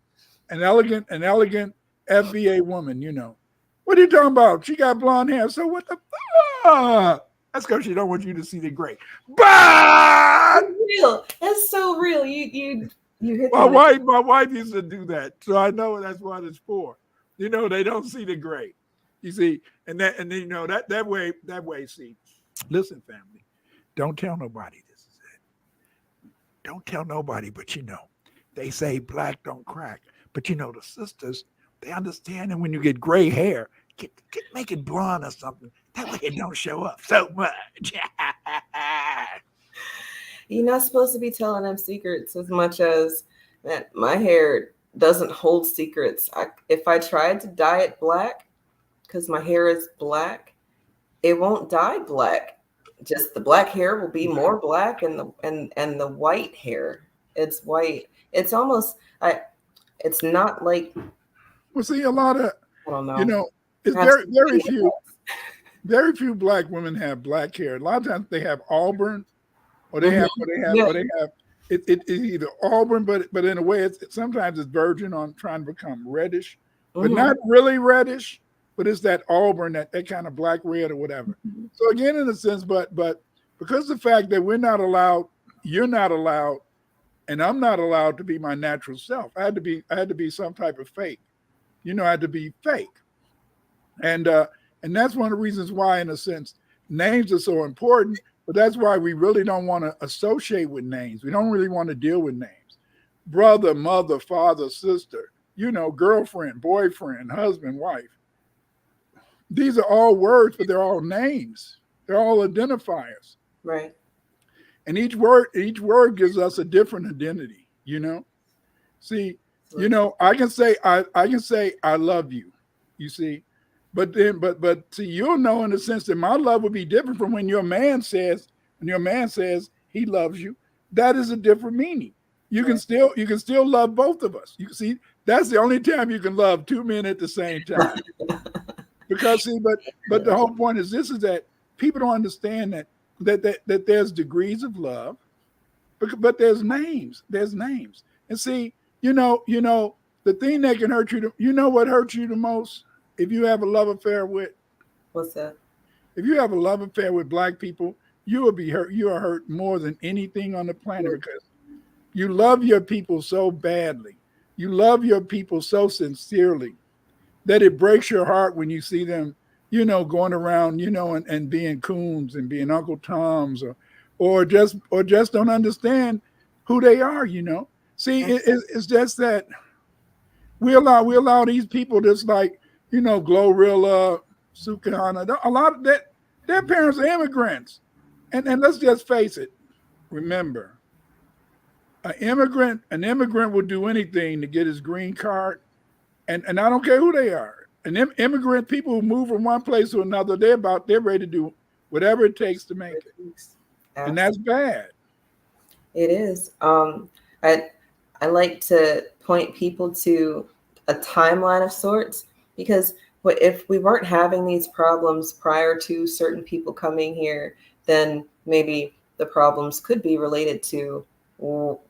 an elegant FBA woman. What are you talking about? She got blonde hair. So what the fuck? That's because she don't want you to see the gray. But real. That's so real. You hit my wife used to do that, so I know that's what it's for. They don't see the gray. You see, and then that way. See, listen, family, don't tell nobody this is it. Don't tell nobody, but they say Black don't crack. But the sisters, they understand that when you get gray hair, make it blonde or something. That way it don't show up so much. You're not supposed to be telling them secrets as much as that. My hair doesn't hold secrets. If I tried to dye it black, because my hair is black, it won't dye black. Just the black hair will be more black, and the white hair, it's white. It's almost it's not like, Well, see, a lot of, I don't know. you know, it's very few black women have black hair. A lot of times they have auburn, or they have it's either auburn, but in a way it's sometimes it's virgin on trying to become reddish, but not really reddish, but it's that auburn, that kind of black red or whatever. So again, in a sense, but because the fact that we're not allowed, you're not allowed, and I'm not allowed to be my natural self. I had to be some type of fake. I had to be fake. And that's one of the reasons why, in a sense, names are so important, but that's why we really don't want to associate with names. We don't really want to deal with names. Brother, mother, father, sister, girlfriend, boyfriend, husband, wife. These are all words, but they're all names. They're all identifiers. Right. And each word gives us a different identity, See, I can say I love you, you see. But see, you'll know in the sense that my love will be different from when your man says he loves you. That is a different meaning. You can still love both of us. You see, that's the only time you can love two men at the same time. Because see, but the whole point is this, is that people don't understand that there's degrees of love, but there's names. There's names. And see, the thing that can hurt you, what hurts you the most? If you have a love affair with, what's that? If you have a love affair with black people, you will be hurt. You are hurt more than anything on the planet, because you love your people so badly. You love your people so sincerely that it breaks your heart when you see them, going around, and being coons and being Uncle Toms, or just don't understand who they are. See, it's just that we allow these people just like, Glorilla, Sukihana, a lot of that, their parents are immigrants. And let's just face it. Remember, an immigrant will do anything to get his green card. And I don't care who they are. Immigrant people who move from one place to another, they're ready to do whatever it takes to make it. And that's bad. It is. I like to point people to a timeline of sorts, because if we weren't having these problems prior to certain people coming here, then maybe the problems could be related to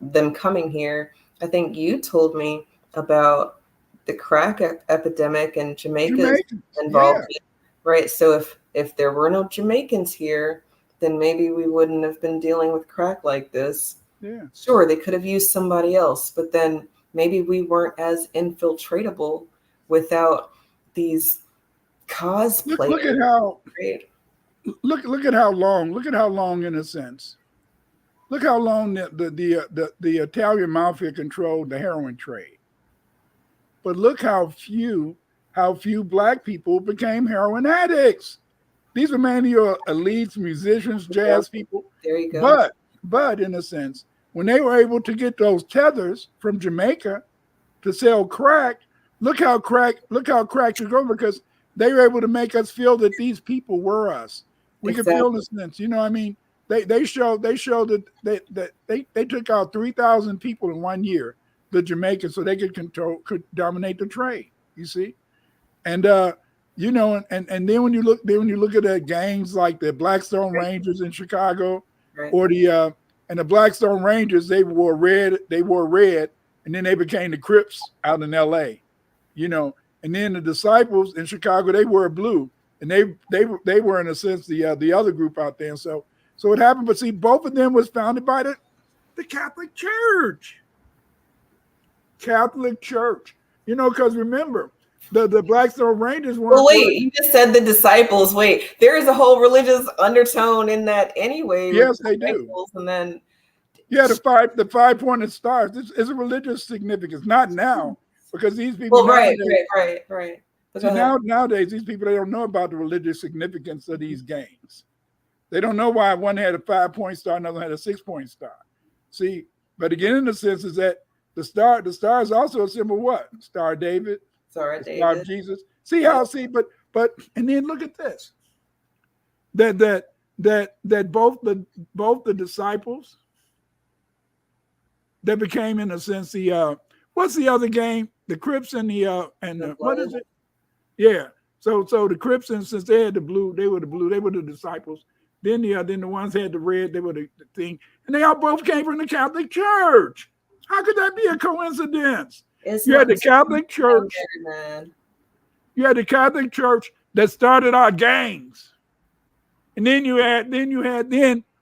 them coming here. I think you told me about the crack epidemic and Jamaica's involved, right? So if there were no Jamaicans here, then maybe we wouldn't have been dealing with crack like this. Yeah. Sure, they could have used somebody else, but then maybe we weren't as infiltratable without these cosplayers. Look at how right? look at how long, in a sense. Look how long the Italian mafia controlled the heroin trade. But look how few black people became heroin addicts. These are mainly your elites, musicians, jazz people. There you go. But in a sense, when they were able to get those tethers from Jamaica to sell crack, look how crack you go, because they were able to make us feel that these people were us. We could feel this sense. I mean, they showed that they took out 3,000 people in 1 year, the Jamaicans, so they could dominate the trade. You see, and and then when you look at the gangs like the Blackstone Rangers in Chicago, right, or the Blackstone Rangers, they wore red, and then they became the Crips out in L.A. And then the Disciples in Chicago, they were blue, and they were, in a sense, the other group out there. And so it happened. But see, both of them was founded by the Catholic Church. Catholic Church. Because remember, the Blackstone Rangers weren't. Well, wait, you just said the Disciples. Wait, there is a whole religious undertone in that anyway. Yes, they do. And then, the 5 pointed stars. It's a religious significance. Not now, because these people. Well, right. But See, nowadays, these people, they don't know about the religious significance of these games. They don't know why one had a 5-point star, another had a 6-point star. See, but again, in the sense is that the star is also a symbol of what? Star of David, Star of David. Star of Jesus. See how, but and then look at this. That both the disciples that became, in a sense, the what's the other game? The Crips and the what is it? Yeah. So the Crips, and since they had the blue, they were the disciples. Then the ones had the red, they were the thing, and they all both came from the Catholic Church. How could that be a coincidence? You had the Catholic Church. You had the Catholic Church that started our gangs, and then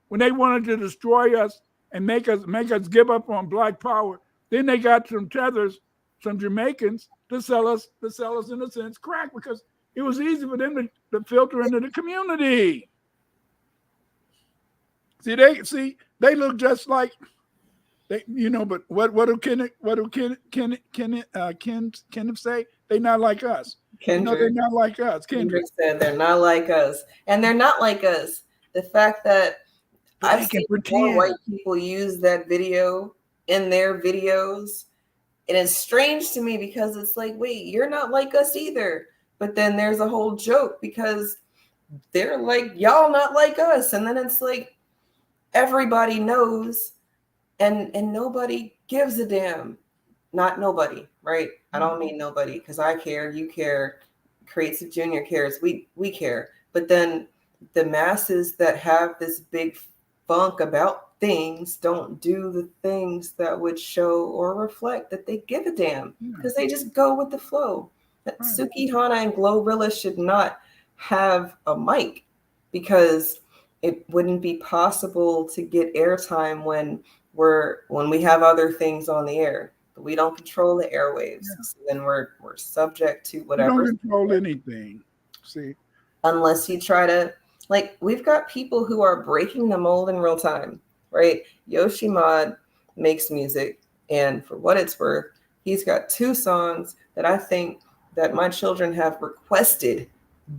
when they wanted to destroy us and make us give up on Black power, then they got some tethers, some Jamaicans to sell us in a sense crack, because it was easy for them to filter into the community. They look just like they, but what do Kenneth say? They not like us. They're not like us. Kendrick said they're not like us, and they're not like us. The fact that I've seen more white people use that video in their videos, and it's strange to me because it's like, wait, you're not like us either. But then there's a whole joke because they're like, y'all not like us, and then it's like everybody knows, and nobody gives a damn. Not nobody, right? I don't mean nobody, because I care, you care, Creative Junior cares, we care. But then the masses that have this big funk about things don't do the things that would show or reflect that they give a damn, because they just go with the flow. Suki Hana and Glorilla should not have a mic, because it wouldn't be possible to get airtime when we have other things on the air. We don't control the airwaves. So then we're subject to whatever. We don't control anything. See, unless you try to, like, we've got people who are breaking the mold in real time, right? Yoshi Mod makes music, and for what it's worth, he's got 2 songs that I think that my children have requested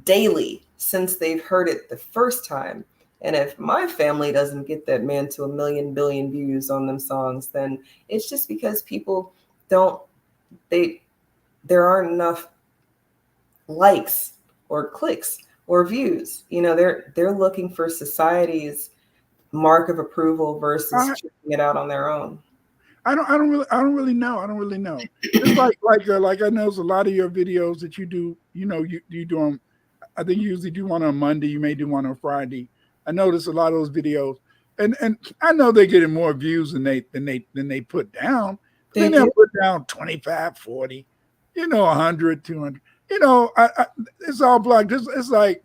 daily since they've heard it the first time. And if my family doesn't get that man to 1 million billion views on them songs, then it's just because people there aren't enough likes or clicks or views. They're looking for society's mark of approval versus checking it out on their own. I don't really know. It's like I know a lot of your videos that you do, you do them. I think you usually do one on Monday, you may do one on Friday. I notice a lot of those videos, and I know they're getting more views than they put down. They put down 25, 40, 100, 200. It's all black. It's like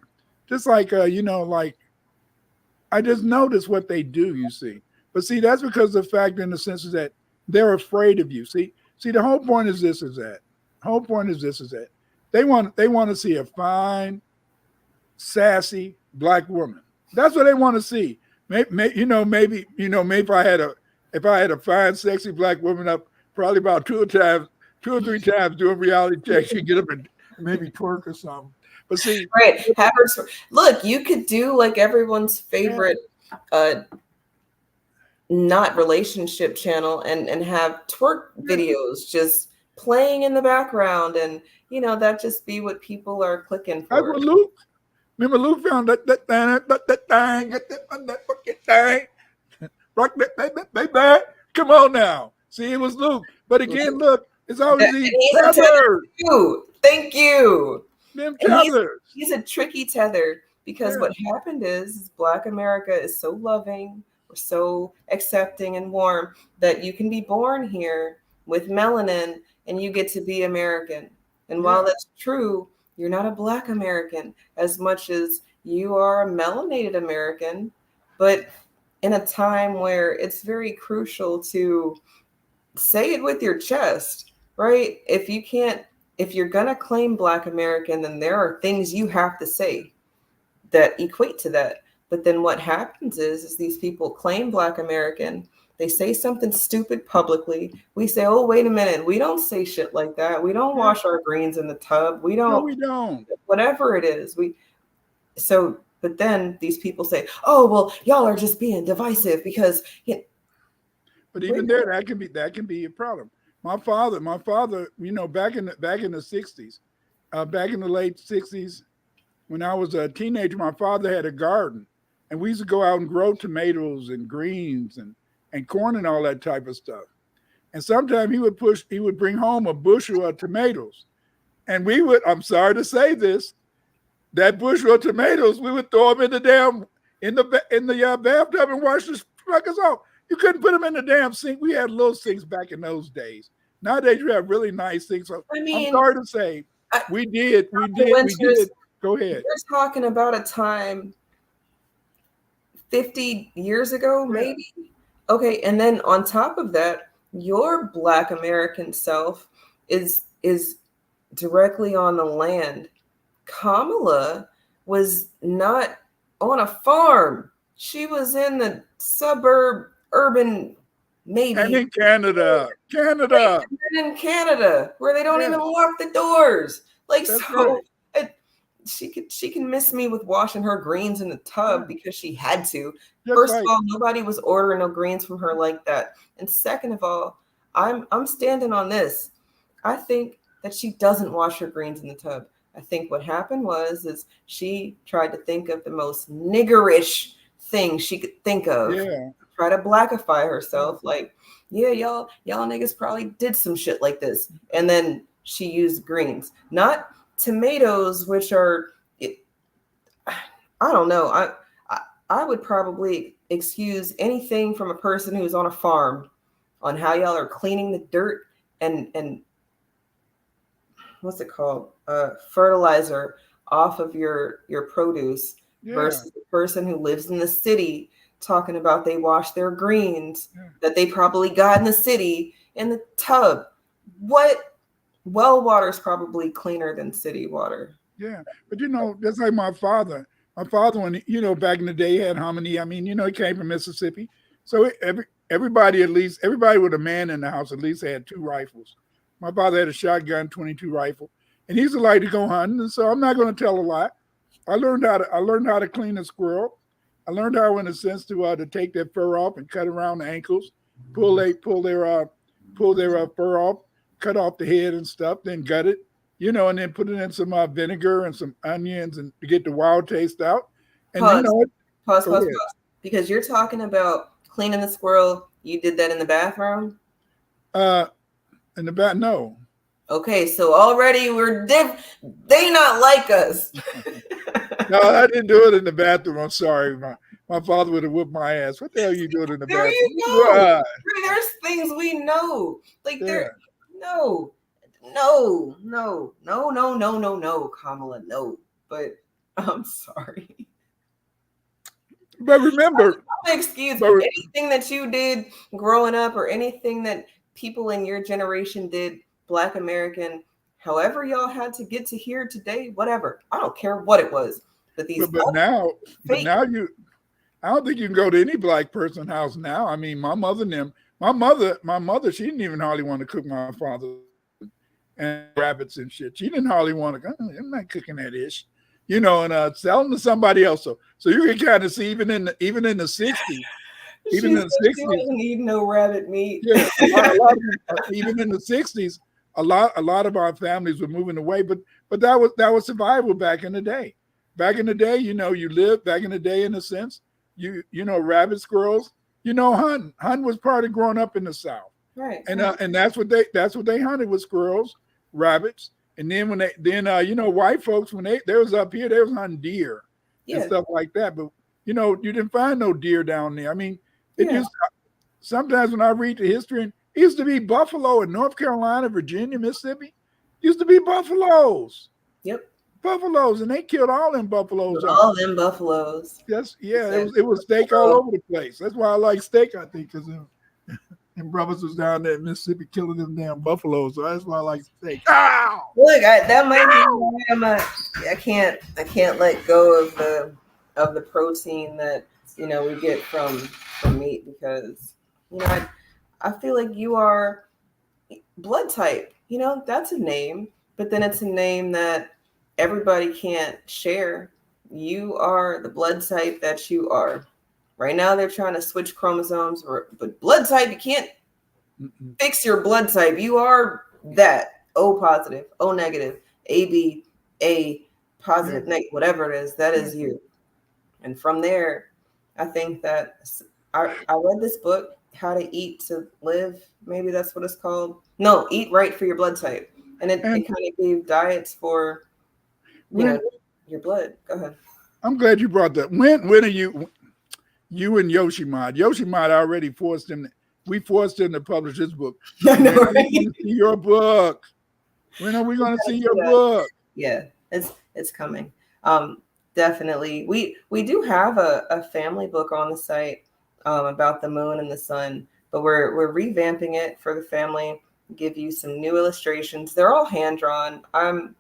I just notice what they do. You see, but see, that's because the fact, in the sense, is that they're afraid of you. See, the whole point is this: is that they want to see a fine, sassy Black woman. That's what they want to see. Maybe if I had a fine, sexy Black woman up, probably about 2 or 3 times doing reality checks, she'd get up and maybe twerk or something. But see, right? Look, you could do like everyone's favorite, not relationship channel, and have twerk videos just playing in the background, and that just be what people are clicking for. That's what Luke. Remember, Luke found that thing, get that fucking thing. Rock that baby. Come on now. See, it was Luke. But again, look, it's always these tethers. Thank you. Them tethers. He's a tricky tether, because what happened is Black America is so loving, we're so accepting and warm, that you can be born here with melanin and you get to be American. And while that's true, you're not a Black American as much as you are a melanated American, but in a time where it's very crucial to say it with your chest, right? If you're going to claim Black American, then there are things you have to say that equate to that. But then what happens is these people claim Black American, They say something stupid publicly. We say, oh, wait a minute. We don't say shit like that. We don't wash our greens in the tub. We No, don't. we don't. Whatever it is. But then these people say, oh, well, y'all are just being divisive because. But even there, that can be a problem. My father, you know, back in the 60s, back in the late 60s, when I was a teenager, my father had a garden, and we used to go out and grow tomatoes and greens and corn and all that type of stuff. And sometimes he would bring home a bushel of tomatoes, and we would, I'm sorry to say this, that bushel of tomatoes, we would throw them in the bathtub and wash the suckers off. You couldn't put them in the damn sink. We had little sinks back in those days. Nowadays you have really nice sinks. So I mean, I'm sorry to say, we did. Go ahead. We're talking about a time 50 years ago, maybe. Okay, and then on top of that, your Black American self is directly on the land. Kamala was not on a farm. She was in the suburb, urban, maybe. And in Canada. And in Canada, where they don't even lock the doors. Like, that's so right. She can miss me with washing her greens in the tub because she had to. That's First of all, nobody was ordering no greens from her like that. And second of all, I'm standing on this. I think that she doesn't wash her greens in the tub. I think what happened is she tried to think of the most niggerish thing she could think of. Yeah. Try to blackify herself. Like, yeah, y'all niggas probably did some shit like this. And then she used greens, not tomatoes, which are, I don't know. I would probably excuse anything from a person who's on a farm on how y'all are cleaning the dirt and what's it called? Fertilizer off of your produce versus the person who lives in the city talking about they wash their greens that they probably got in the city in the tub. What? Well water is probably cleaner than city water. Yeah, but you know, that's like my father. My father, when you know, back in the day, had how many? I mean, you know, he came from Mississippi, so everybody with a man in the house at least had 2 rifles. My father had a shotgun, 22 rifle, and he used to like to go hunting. And so I'm not going to tell a lie. I learned how to clean a squirrel. I learned how, in a sense, to take their fur off and cut around the ankles, pull their fur off, cut off the head and stuff, then gut it, you know, and then put it in some vinegar and some onions and to get the wild taste out. And pause. Because you're talking about cleaning the squirrel. You did that in the bathroom? In the bath, no. Okay, so already they not like us. No, I didn't do it in the bathroom. I'm sorry. My father would have whooped my ass. What the hell are you doing in the bathroom? You go. There's things we know. Like no, Kamala, no. But I'm sorry. But remember, excuse anything that you did growing up or anything that people in your generation did, Black American, however y'all had to get to here today, whatever. I don't care what it was. But now you, I don't think you can go to any Black person's house now. I mean, my mother, she didn't even hardly want to cook my father and rabbits and shit. She didn't hardly want to go, I'm not cooking that ish, you know, and selling to somebody else. So you can kind of see even in the 60s, even in the 60s, she doesn't need no rabbit meat. Yeah, even in the 60s, a lot of our families were moving away, but that was survival back in the day. Back in the day, you know, you lived back in the day in a sense. You know, rabbit, squirrels, you know, hunting. Hunting was part of growing up in the South. Right. And that's what they hunted, was squirrels, rabbits. And then you know, white folks, when they was up here, they was hunting deer and stuff like that. But you know, you didn't find no deer down there. I mean, sometimes when I read the history, it used to be buffalo in North Carolina, Virginia, Mississippi. Used to be buffaloes. Yep. Buffaloes, and they killed all them buffaloes. All them buffaloes. Yes, yeah, it was steak all over the place. That's why I like steak, I think, because them brothers was down there in Mississippi killing them damn buffaloes. So that's why I like steak. Ow! Look, that might be why I can't let go of the protein that, you know, we get from meat, because You know, I feel like you are blood type. You know, that's a name, but then it's a name that everybody can't share. You are the blood type that you are. Right now, they're trying to switch chromosomes, but blood type, you can't fix your blood type. You are that O positive, O negative, AB, A positive, negative, whatever it is, that is you. And from there, I think that I read this book, How to Eat to Live. Maybe that's what it's called. No, Eat Right for Your Blood Type. And it kind of gave diets for, your blood. Go ahead. I'm glad you brought that. When are you and Yoshimod? Yoshimod already forced him. We forced him to publish his book. I know, right? right? See your book. When are we going to see your book? Yeah, it's coming. Definitely. We do have a family book on the site about the moon and the sun, but we're revamping it for the family. Give you some new illustrations. They're all hand drawn. I'm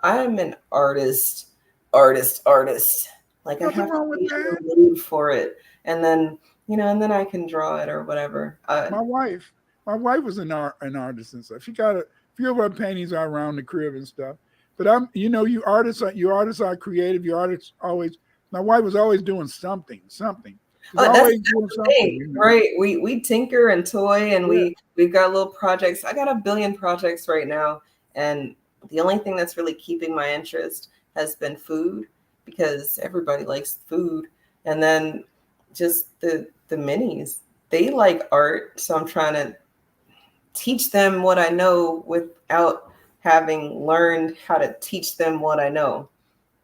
an artist. Like, Nothing I have wrong to with be in that. the mood for it, and then and then I can draw it or whatever. My wife was an artist and stuff. She got a few of her paintings are around the crib and stuff. But you artists are creative. You artists always. My wife was always doing something. She's always doing something. Right? We tinker and toy, and we've got little projects. I got a billion projects right now, and the only thing that's really keeping my interest has been food, because everybody likes food, and then just the minis. They like art, so I'm trying to teach them what I know without having learned how to teach them what I know,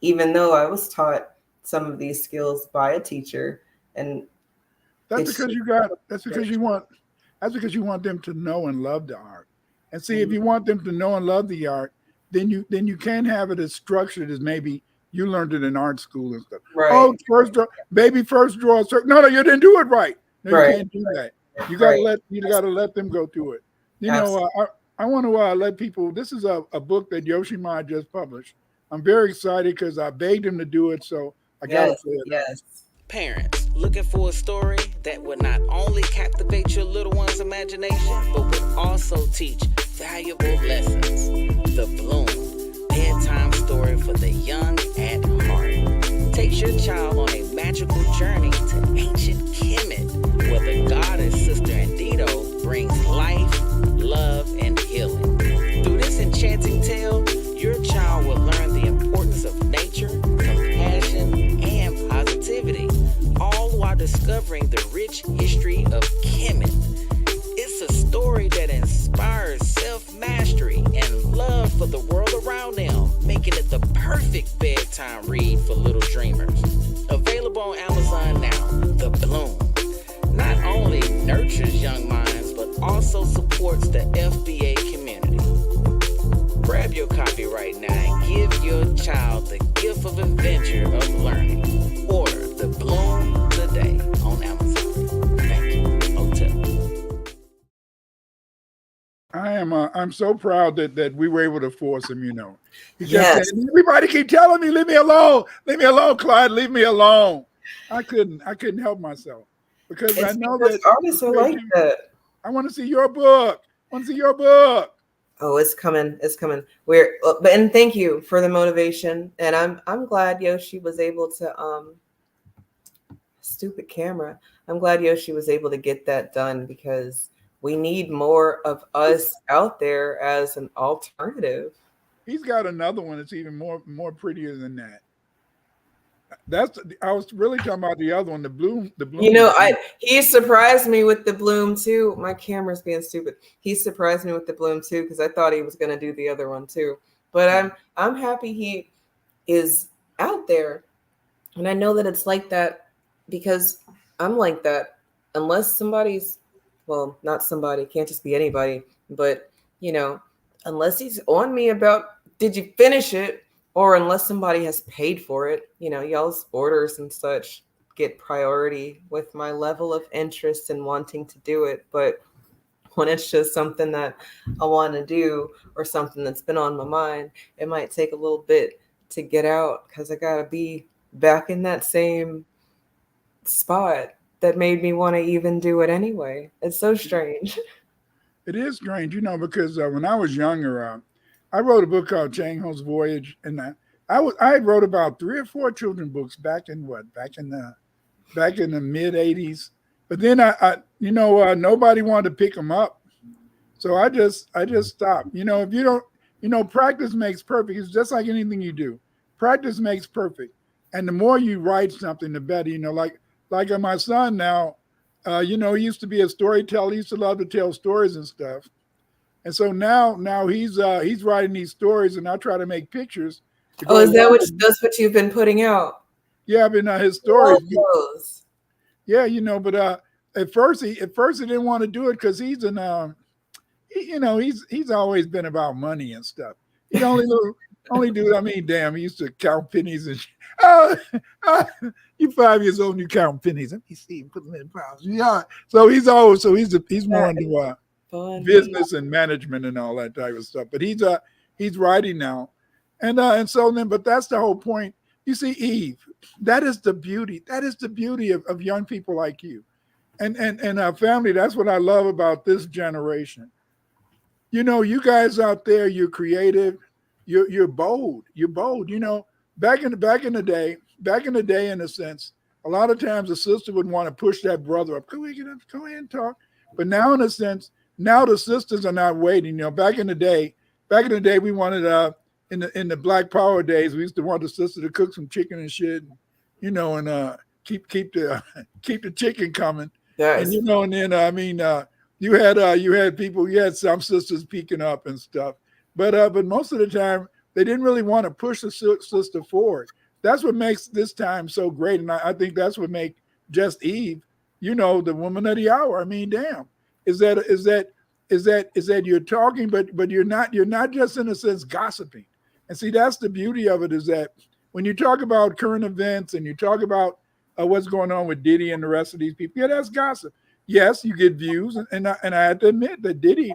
even though I was taught some of these skills by a teacher. And that's because you want them to know and love the art. And see, if you want them to know and love the art, then you can't have it as structured as maybe you learned it in art school and stuff. Right. Oh, first draw a circle. No, you didn't do it right. No, right. You can't do that. You gotta let them go through it. I want to let people. This is a book that Yoshimod just published. I'm very excited because I begged him to do it, so I got to say it. Yes. Parents looking for a story that would not only captivate your little one's imagination, but would also teach valuable lessons. The Bloom, bedtime story for the young at heart, takes your child on a magical journey to ancient Kemet, where the goddess Sister Andito brings life, love, and healing. Through this enchanting tale, your child will learn the importance of nature, compassion, and positivity, all while discovering the rich history of Kemet. It's a story that inspires self-mastery and love for the world around them, making it the perfect bedtime read for little dreamers. Available on Amazon now, The Bloom not only nurtures young minds, but also supports the FBA community. Grab your copy right now and give your child the gift of adventure of learning. Order The Bloom today on Amazon. Thank you. Hotel. I'm so proud that we were able to force him, He kept Yes. saying, everybody keep telling me, leave me alone, Clyde, leave me alone. I couldn't help myself because I know that artists are like that. I want to see your book. Oh, it's coming. And thank you for the motivation. And I'm glad Yoshi was able to stupid camera. I'm glad Yoshi was able to get that done, because we need more of us out there as an alternative. He's got another one that's even more prettier than that. I was really talking about the other one, the bloom. He surprised me with the bloom too. My camera's being stupid. He surprised me with the bloom too, because I thought he was going to do the other one too. But I'm happy he is out there, and I know that it's like that because I'm like that. Unless somebody's, well, not somebody, can't just be anybody, but unless he's on me about, did you finish it? Or unless somebody has paid for it, y'all's orders and such get priority with my level of interest in wanting to do it. But when it's just something that I want to do or something that's been on my mind, it might take a little bit to get out, because I got to be back in that same spot that made me want to even do it anyway. It's so strange. It is strange, because when I was younger, I wrote a book called Chang Ho's Voyage, and I wrote about 3 or 4 children books back in the mid '80s. But then nobody wanted to pick them up, so I just stopped. If you don't, practice makes perfect. It's just like anything you do. Practice makes perfect, and the more you write something, the better. Like my son now. He used to be a storyteller. He used to love to tell stories and stuff. And so now he's writing these stories, and I try to make pictures. Oh, is that's what you've been putting out? Yeah, I've been his stories. Those. Yeah, but at first he didn't want to do it because he's he's always been about money and stuff. He only dude. I mean, damn, he used to count pennies and. You're 5 years old and you count pennies. Let me see, put them in pounds. Yeah. So he's more into business and management and all that type of stuff. But he's writing now, but that's the whole point. You see, Eve, that is the beauty. That is the beauty of young people like you, and our family. That's what I love about this generation. You guys out there, you're creative, you're bold. You're bold. Back in the day, in a sense, a lot of times a sister would want to push that brother up. Go ahead and talk. But now, in a sense, now the sisters are not waiting. Back in the day, we wanted in the Black Power days, we used to want the sister to cook some chicken and shit, and keep the chicken coming. Yes. And then you had some sisters peeking up and stuff, but most of the time they didn't really want to push the sister forward. That's what makes this time so great, and I think that's what makes Just Eve, the woman of the hour. I mean, damn, is that you're talking, but you're not just in a sense gossiping. And see, that's the beauty of it, is that when you talk about current events and you talk about what's going on with Diddy and the rest of these people, yeah, that's gossip. Yes, you get views, and I have to admit that Diddy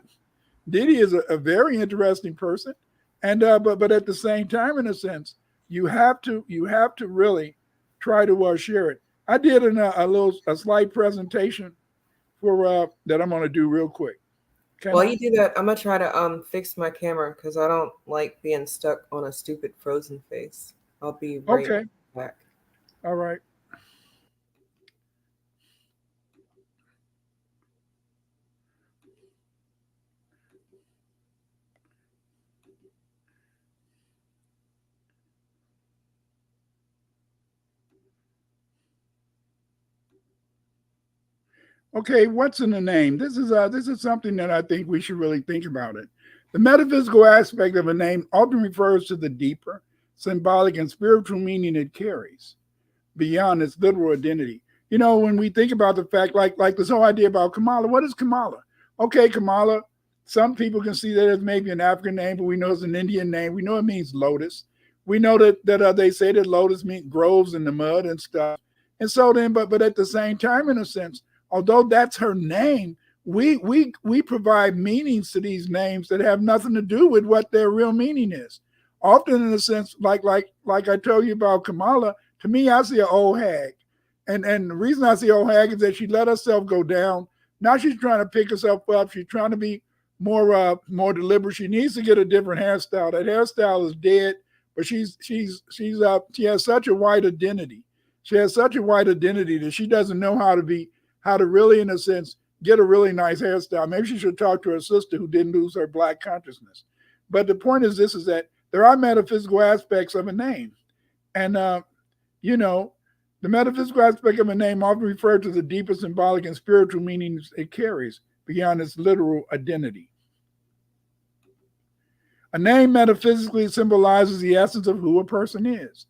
is a very interesting person, and but at the same time, in a sense, you have to really try to share it. I did a slight presentation for that I'm going to do real quick. While you do that, I'm gonna try to fix my camera because I don't like being stuck on a stupid frozen face. I'll be right back. All right. Okay, what's in the name? This is something that I think we should really think about it. The metaphysical aspect of a name often refers to the deeper, symbolic, and spiritual meaning it carries beyond its literal identity. When we think about the fact, like this whole idea about Kamala, what is Kamala? Okay, Kamala, some people can see that as maybe an African name, but we know it's an Indian name. We know it means lotus. We know that they say that lotus means grows in the mud and stuff. And so then, but at the same time, in a sense, although that's her name, we provide meanings to these names that have nothing to do with what their real meaning is. Often, in a sense, like I told you about Kamala, to me, I see an old hag. And the reason I see old hag is that she let herself go down. Now she's trying to pick herself up. She's trying to be more deliberate. She needs to get a different hairstyle. That hairstyle is dead, but she has such a white identity. She has such a white identity that she doesn't know how to really, in a sense, get a really nice hairstyle. Maybe she should talk to her sister who didn't lose her Black consciousness. But the point is this, is that there are metaphysical aspects of a name. And, the metaphysical aspect of a name often referred to the deeper symbolic and spiritual meanings it carries beyond its literal identity. A name metaphysically symbolizes the essence of who a person is.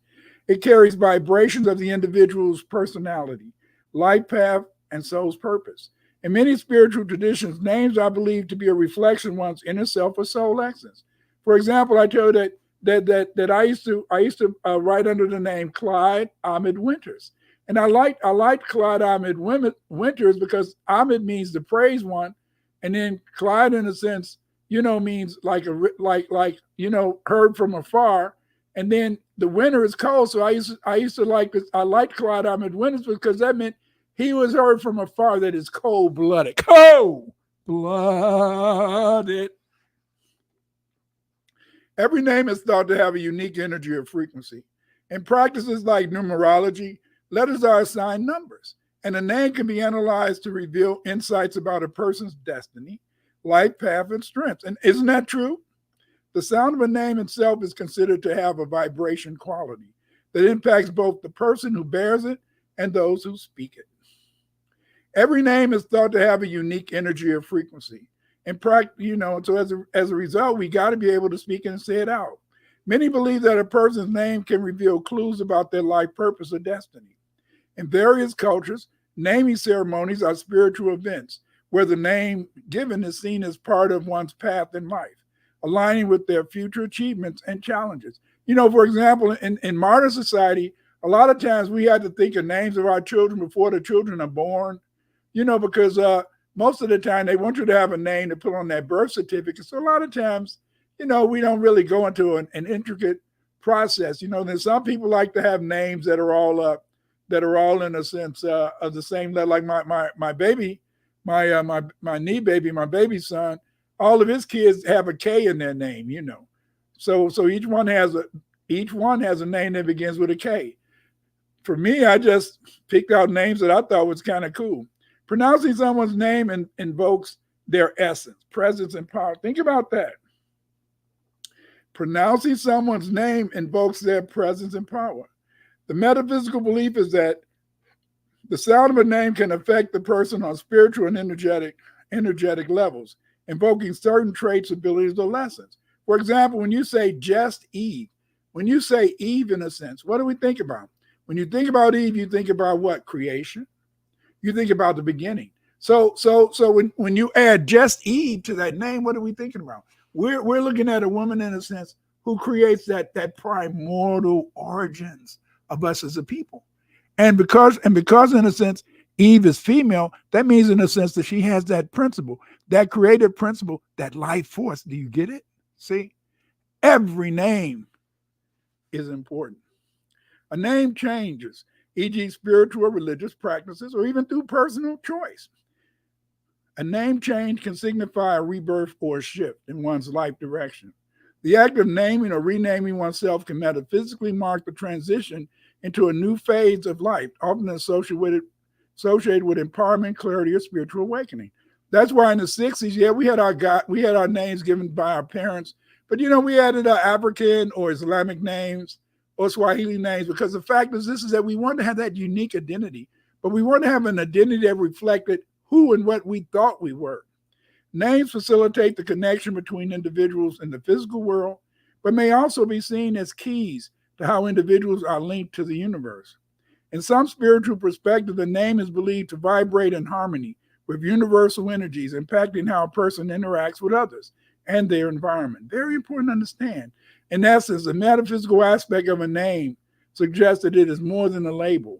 It carries vibrations of the individual's personality, life path, and soul's purpose. In many spiritual traditions, names are believed to be a reflection of one's inner self or soul essence. For example, I tell you that I used to write under the name Clyde Ahmed Winters, and I liked Clyde Ahmed Winters because Ahmed means the praised one, and then Clyde, in a sense, means like heard from afar, and then the winter is cold. So I used to like this. I liked Clyde Ahmed Winters because that meant He was heard from afar that is cold-blooded. Cold-blooded. Every name is thought to have a unique energy or frequency. In practices like numerology, letters are assigned numbers, and a name can be analyzed to reveal insights about a person's destiny, life path, and strengths. And isn't that true? The sound of a name itself is considered to have a vibration quality that impacts both the person who bears it and those who speak it. Every name is thought to have a unique energy or frequency. In practice, so as a result, we got to be able to speak and say it out. Many believe that a person's name can reveal clues about their life purpose or destiny. In various cultures, naming ceremonies are spiritual events where the name given is seen as part of one's path in life, aligning with their future achievements and challenges. For example, in modern society, a lot of times we have to think of names of our children before the children are born, because most of the time they want you to have a name to put on that birth certificate. So a lot of times, we don't really go into an intricate process. There's some people like to have names that are all in a sense of the same letter. Like my baby, my knee baby, my baby son, all of his kids have a K in their name. So each one has a name that begins with a K. For me, I just picked out names that I thought was kind of cool. Pronouncing someone's name invokes their essence, presence, and power. Think about that. Pronouncing someone's name invokes their presence and power. The metaphysical belief is that the sound of a name can affect the person on spiritual and energetic levels, invoking certain traits, abilities, or lessons. For example, when you say just Eve, when you say Eve in a sense, what do we think about? When you think about Eve, you think about what? Creation. You think about the beginning. So when you add just Eve to that name, what are we thinking about? We're looking at a woman in a sense who creates that primordial origins of us as a people. And because in a sense Eve is female, that means in a sense that she has that principle, that creative principle, that life force. Do you get it? See, every name is important. A name changes, e.g. spiritual or religious practices, or even through personal choice. A name change can signify a rebirth or a shift in one's life direction. The act of naming or renaming oneself can metaphysically mark the transition into a new phase of life, often associated with empowerment, clarity, or spiritual awakening. That's why in the 60s, we had our names given by our parents, but we added our African or Islamic names or Swahili names, because the fact is that we want to have that unique identity, but we want to have an identity that reflected who and what we thought we were. Names facilitate the connection between individuals in the physical world, but may also be seen as keys to how individuals are linked to the universe. In some spiritual perspective, the name is believed to vibrate in harmony with universal energies, impacting how a person interacts with others and their environment. Very important to understand. In essence, the metaphysical aspect of a name suggests that it is more than a label.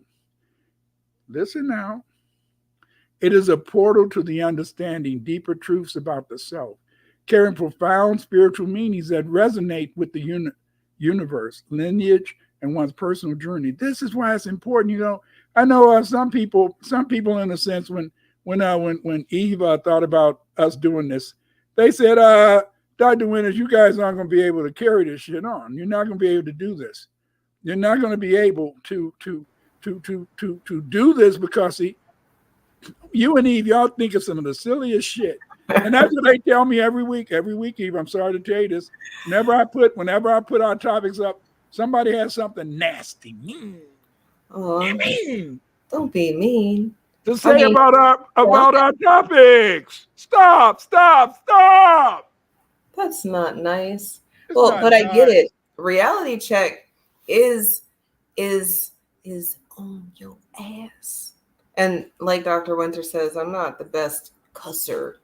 Listen now. It is a portal to the understanding deeper truths about the self, carrying profound spiritual meanings that resonate with the universe, lineage, and one's personal journey. This is why it's important. I know some people in a sense, when Eve thought about us doing this, they said, Dr. Winters, you guys aren't going to be able to carry this shit on. You're not going to be able to do this. You're not going to be able to do this because you and Eve, y'all think of some of the silliest shit. And that's what they tell me every week, Eve. I'm sorry to tell you this. Whenever I put our topics up, somebody has something nasty, mean. Mean. Don't be mean. To say about our topics. Stop. That's not nice. It's well, not but nice. I get it. Reality check is on your ass. And like Dr. Winter says, I'm not the best cusser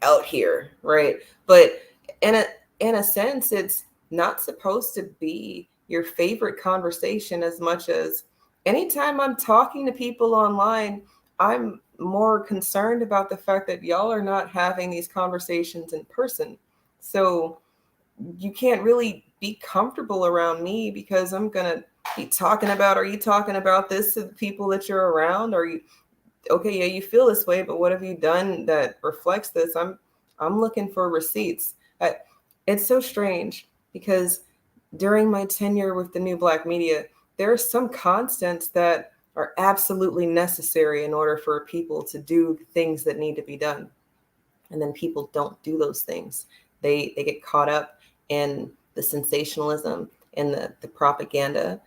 out here, right? But in a sense, it's not supposed to be your favorite conversation as much as anytime I'm talking to people online, I'm more concerned about the fact that y'all are not having these conversations in person. So you can't really be comfortable around me because I'm going to be talking about, are you talking about this to the people that you're around? Are you okay, yeah, you feel this way, but what have you done that reflects this? I'm looking for receipts. It's so strange because during my tenure with the New Black Media, there are some constants that are absolutely necessary in order for people to do things that need to be done. And then people don't do those things. They get caught up in the sensationalism and the propaganda.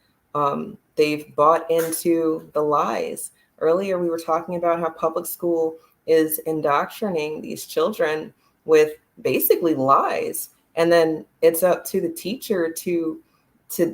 They've bought into the lies. Earlier, we were talking about how public school is indoctrinating these children with basically lies. And then it's up to the teacher to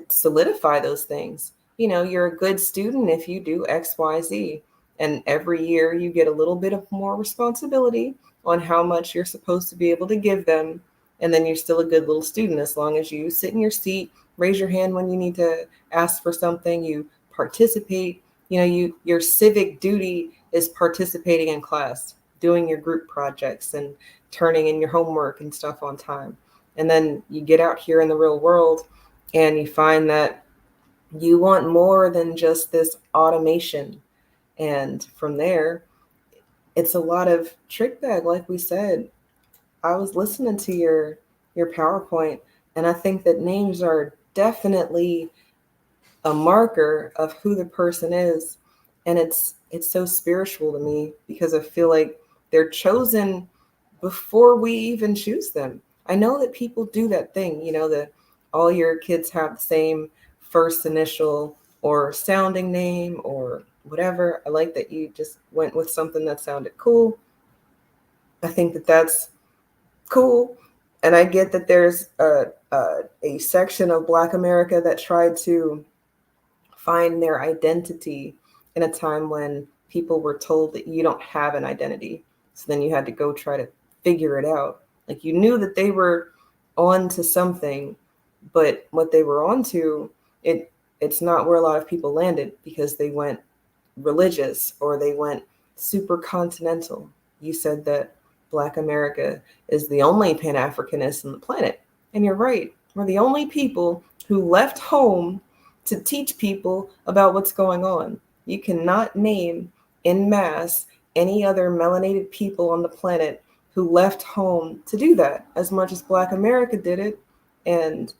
solidify those things. You know, you're a good student if you do X, Y, Z. And every year you get a little bit of more responsibility on how much you're supposed to be able to give them. And then you're still a good little student as long as you sit in your seat, raise your hand when you need to ask for something, you participate. You know, your civic duty is participating in class, doing your group projects and turning in your homework and stuff on time. And then you get out here in the real world and you find that you want more than just this automation. And from there, it's a lot of trick bag, like we said. I was listening to your PowerPoint, and I think that names are definitely a marker of who the person is. And it's so spiritual to me because I feel like they're chosen before we even choose them. I know that people do that thing, you know, that all your kids have the same first initial or sounding name or whatever. I like that you just went with something that sounded cool. I think that that's cool. And I get that there's a section of Black America that tried to find their identity in a time when people were told that you don't have an identity. So then you had to go try to figure it out. Like you knew that they were on to something, but what they were on to, it's not where a lot of people landed because they went religious or they went super continental. You said that Black America is the only Pan-Africanist on the planet. And you're right. We're the only people who left home to teach people about what's going on. You cannot name en masse any other melanated people on the planet who left home to do that as much as Black America did it. And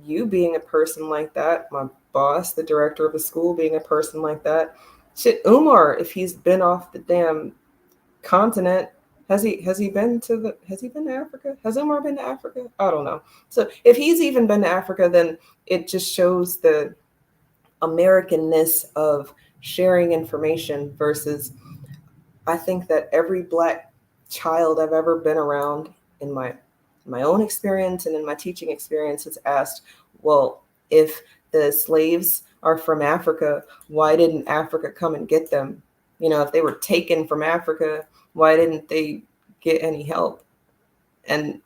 you being a person like that, my boss, the director of the school, being a person like that. Shit, Umar, if he's been off the damn continent, has he been to Africa? Has Umar been to Africa? I don't know. So if he's even been to Africa, then it just shows the Americanness of sharing information versus I think that every Black child I've ever been around in my own experience and in my teaching experience has asked, well, if the slaves are from Africa, why didn't Africa come and get them? You know, if they were taken from Africa, why didn't they get any help? And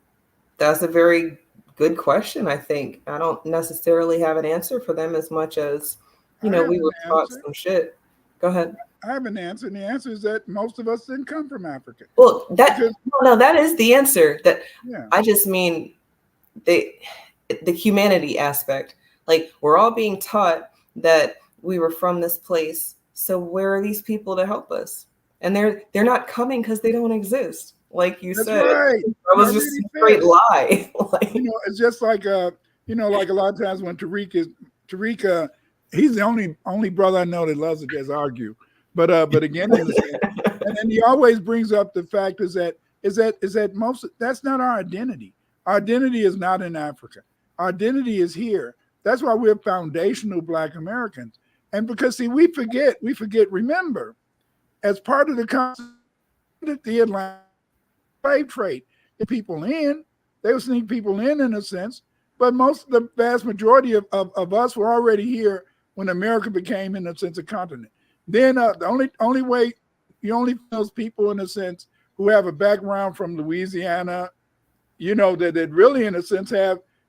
that's a very good question, I think. I don't necessarily have an answer for them as much as, you know, we were taught some shit. Go ahead. I have an answer, and the answer is that most of us didn't come from Africa. Well, that is the answer. That yeah. I just mean the humanity aspect. Like we're all being taught that we were from this place. So where are these people to help us? And they're not coming because they don't exist. Like you said, right. That was just a great lie. Like, you know, it's just like you know, like a lot of times when Tariq, he's the only brother I know that loves to just argue. But again, and then he always brings up the fact is that that's not our identity. Our identity is not in Africa. Our identity is here. That's why we're foundational Black Americans. And because see, we forget. Remember, as part of the Atlantic slave trade, the people in, they would sneak people in a sense. But the vast majority of us were already here when America became, in a sense, a continent. Then the only way you only those people, in a sense, who have a background from Louisiana, you know, that really, in a sense,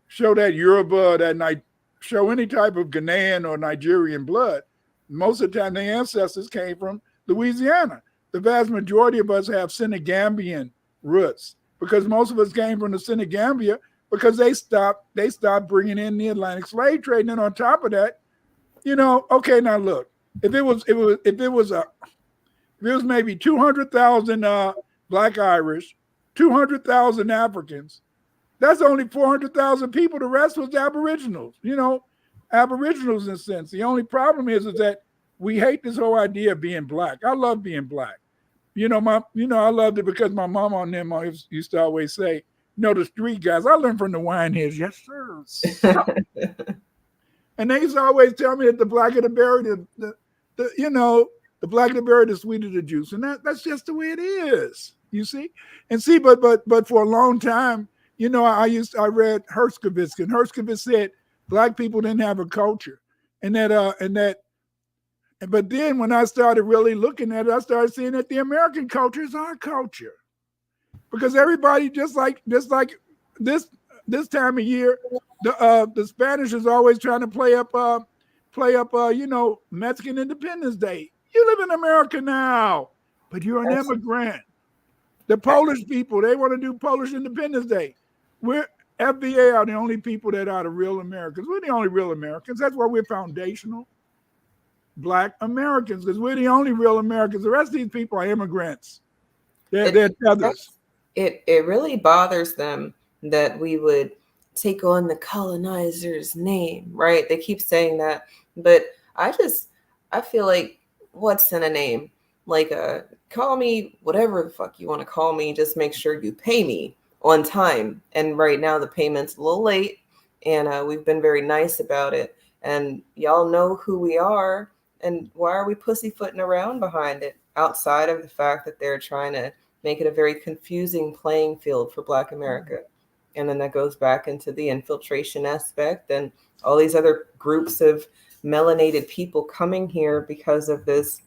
show that Yoruba, that show any type of Ghanaian or Nigerian blood. Most of the time, their ancestors came from Louisiana. The vast majority of us have Senegambian roots because most of us came from the Senegambia because they stopped bringing in the Atlantic slave trade. And then on top of that, you know, okay, now look, if it was If it was maybe 200,000 Black Irish, 200,000 Africans, that's only 400,000 people. The rest was Aboriginals, Aboriginals in a sense. The only problem is that we hate this whole idea of being Black. I love being Black. I loved it because my mama and them used to always say, the street guys, I learned from the wine heads. Yes, sir. And they used to always tell me that the blacker the berry, the blacker the berry, the sweeter the juice. And that's just the way it is, you see? And see, but for a long time, I read Herskovitz, and Herskovitz said Black people didn't have a culture. But then when I started really looking at it, I started seeing that the American culture is our culture. Because everybody, just like this time of year, the Spanish is always trying to play up Mexican Independence Day. You live in America now, but you're an immigrant. The Polish people, they want to do Polish Independence Day. We're FBA are the only people that are the real Americans. We're the only real Americans. That's why we're foundational Black Americans, because we're the only real Americans. The rest of these people are immigrants. They're others. It really bothers them that we would take on the colonizer's name, right? They keep saying that, but I feel like, what's in a name? Like, call me whatever the fuck you want to call me. Just make sure you pay me on time. And right now the payment's a little late, and we've been very nice about it. And y'all know who we are, and why are we pussyfooting around behind it? Outside of the fact that they're trying to make it a very confusing playing field for Black America. And then that goes back into the infiltration aspect and all these other groups of melanated people coming here because of this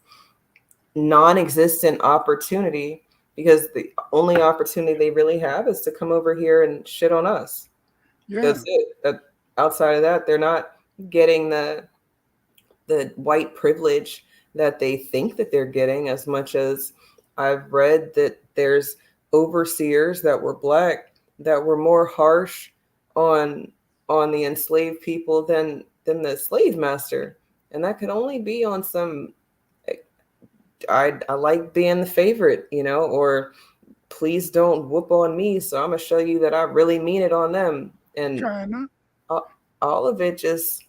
non-existent opportunity, because the only opportunity they really have is to come over here and shit on us. Yeah. That's it. Outside of that, they're not getting the white privilege that they think that they're getting, as much as I've read that there's overseers that were Black that were more harsh on the enslaved people than the slave master. And that could only be on some, I like being the favorite, or please don't whoop on me, so I'm going to show you that I really mean it on them. And Kinda. All of it just...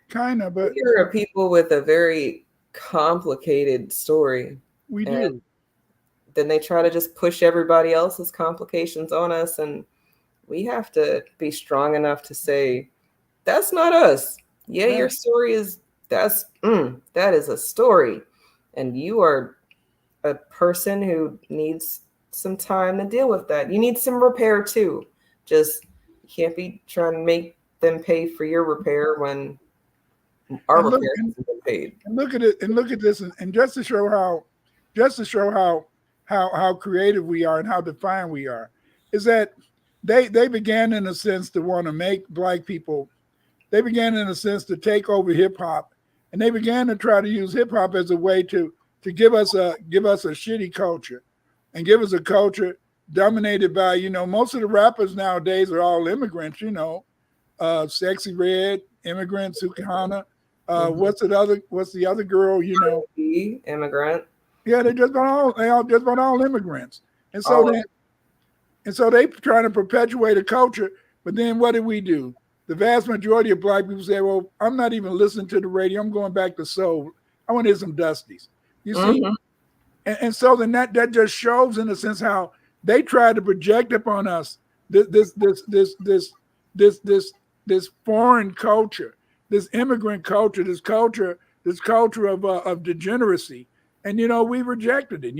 Kind of, but... Here are people with a very complicated story. We do. Then they try to just push everybody else's complications on us, and we have to be strong enough to say, that's not us. Yeah, your story is, that is a story. And you are a person who needs some time to deal with that. You need some repair too. Just, you can't be trying to make them pay for your repair when our repair hasn't been paid. And look at it, and look at this, and just to show how creative we are and how defined we are, is that they began in a sense to want to make Black people, they began in a sense to take over hip hop, and they began to try to use hip hop as a way to give us a shitty culture, and give us a culture dominated by, most of the rappers nowadays are all immigrants, Sexy Red, immigrant, Sukihana, what's the other girl, Immigrant. Yeah, they just about all immigrants. And so they trying to perpetuate a culture, but then what do? The vast majority of Black people say, well, I'm not even listening to the radio. I'm going back to soul. I want to hear some Dusties. You see? And so then that just shows in a sense how they try to project upon us this foreign culture, this immigrant culture, this culture of degeneracy. And, we rejected it,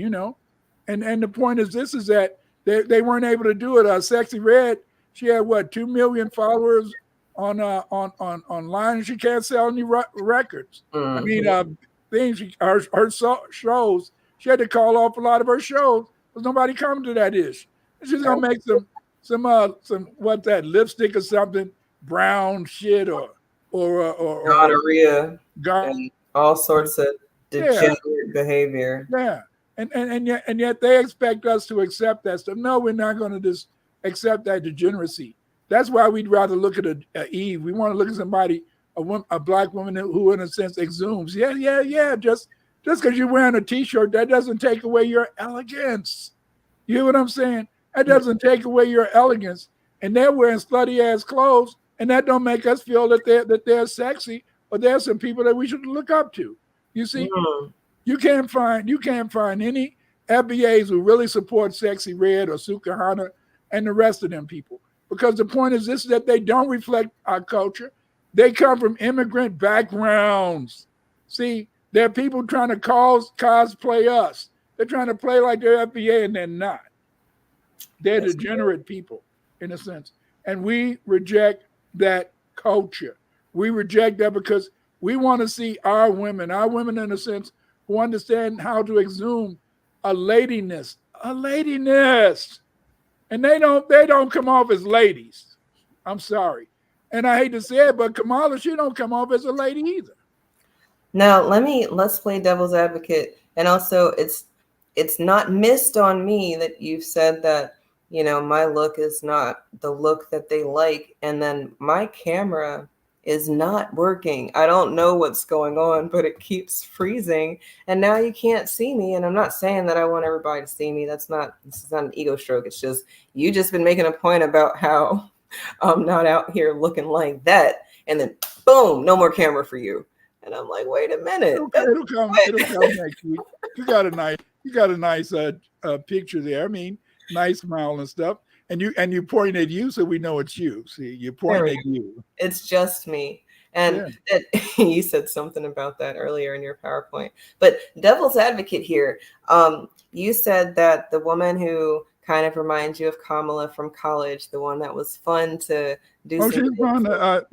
and the point is this, is that they weren't able to do it. Sexy Red, she had 2 million followers on online, and she can't sell any records. I mean, her shows, she had to call off a lot of her shows because nobody coming to that ish. And she's gonna make some what's that, lipstick or something, brown shit or gonorrhea, and all sorts of degenerate behavior. Yeah. And yet they expect us to accept that stuff. No, we're not going to just accept that degeneracy. That's why we'd rather look at a Eve. We want to look at somebody, a Black woman who in a sense exhumes. Yeah. Just because you're wearing a t-shirt, that doesn't take away your elegance. You hear what I'm saying? That doesn't take away your elegance. And they're wearing slutty ass clothes, and that don't make us feel that they're sexy, or there's some people that we should look up to. You see, you can't find any FBAs who really support Sexy Red or Sukahana and the rest of them people. Because the point is this, that they don't reflect our culture. They come from immigrant backgrounds. See, there are people trying to cosplay us. They're trying to play like they're FBA, and they're not. They're degenerate people, in a sense. And we reject that culture. We reject that because we want to see our women in a sense, who understand how to exhume a ladiness. And they don't come off as ladies. I'm sorry. And I hate to say it, but Kamala, she don't come off as a lady either. Now, let's play devil's advocate. And also, it's not missed on me that you've said that, my look is not the look that they like. And then my camera is not working. I don't know what's going on, but it keeps freezing. And now you can't see me. And I'm not saying that I want everybody to see me. This is not an ego stroke. It's just, you just been making a point about how I'm not out here looking like that. And then boom, no more camera for you. And I'm like, wait a minute. It'll come next week. You got a nice picture there. I mean, nice smile and stuff. And you point at you, so we know it's you. See, you point at you. It's just me. And you said something about that earlier in your PowerPoint. But devil's advocate here, you said that the woman who kind of reminds you of Kamala from college, the one that was fun to do. Oh, she was fun to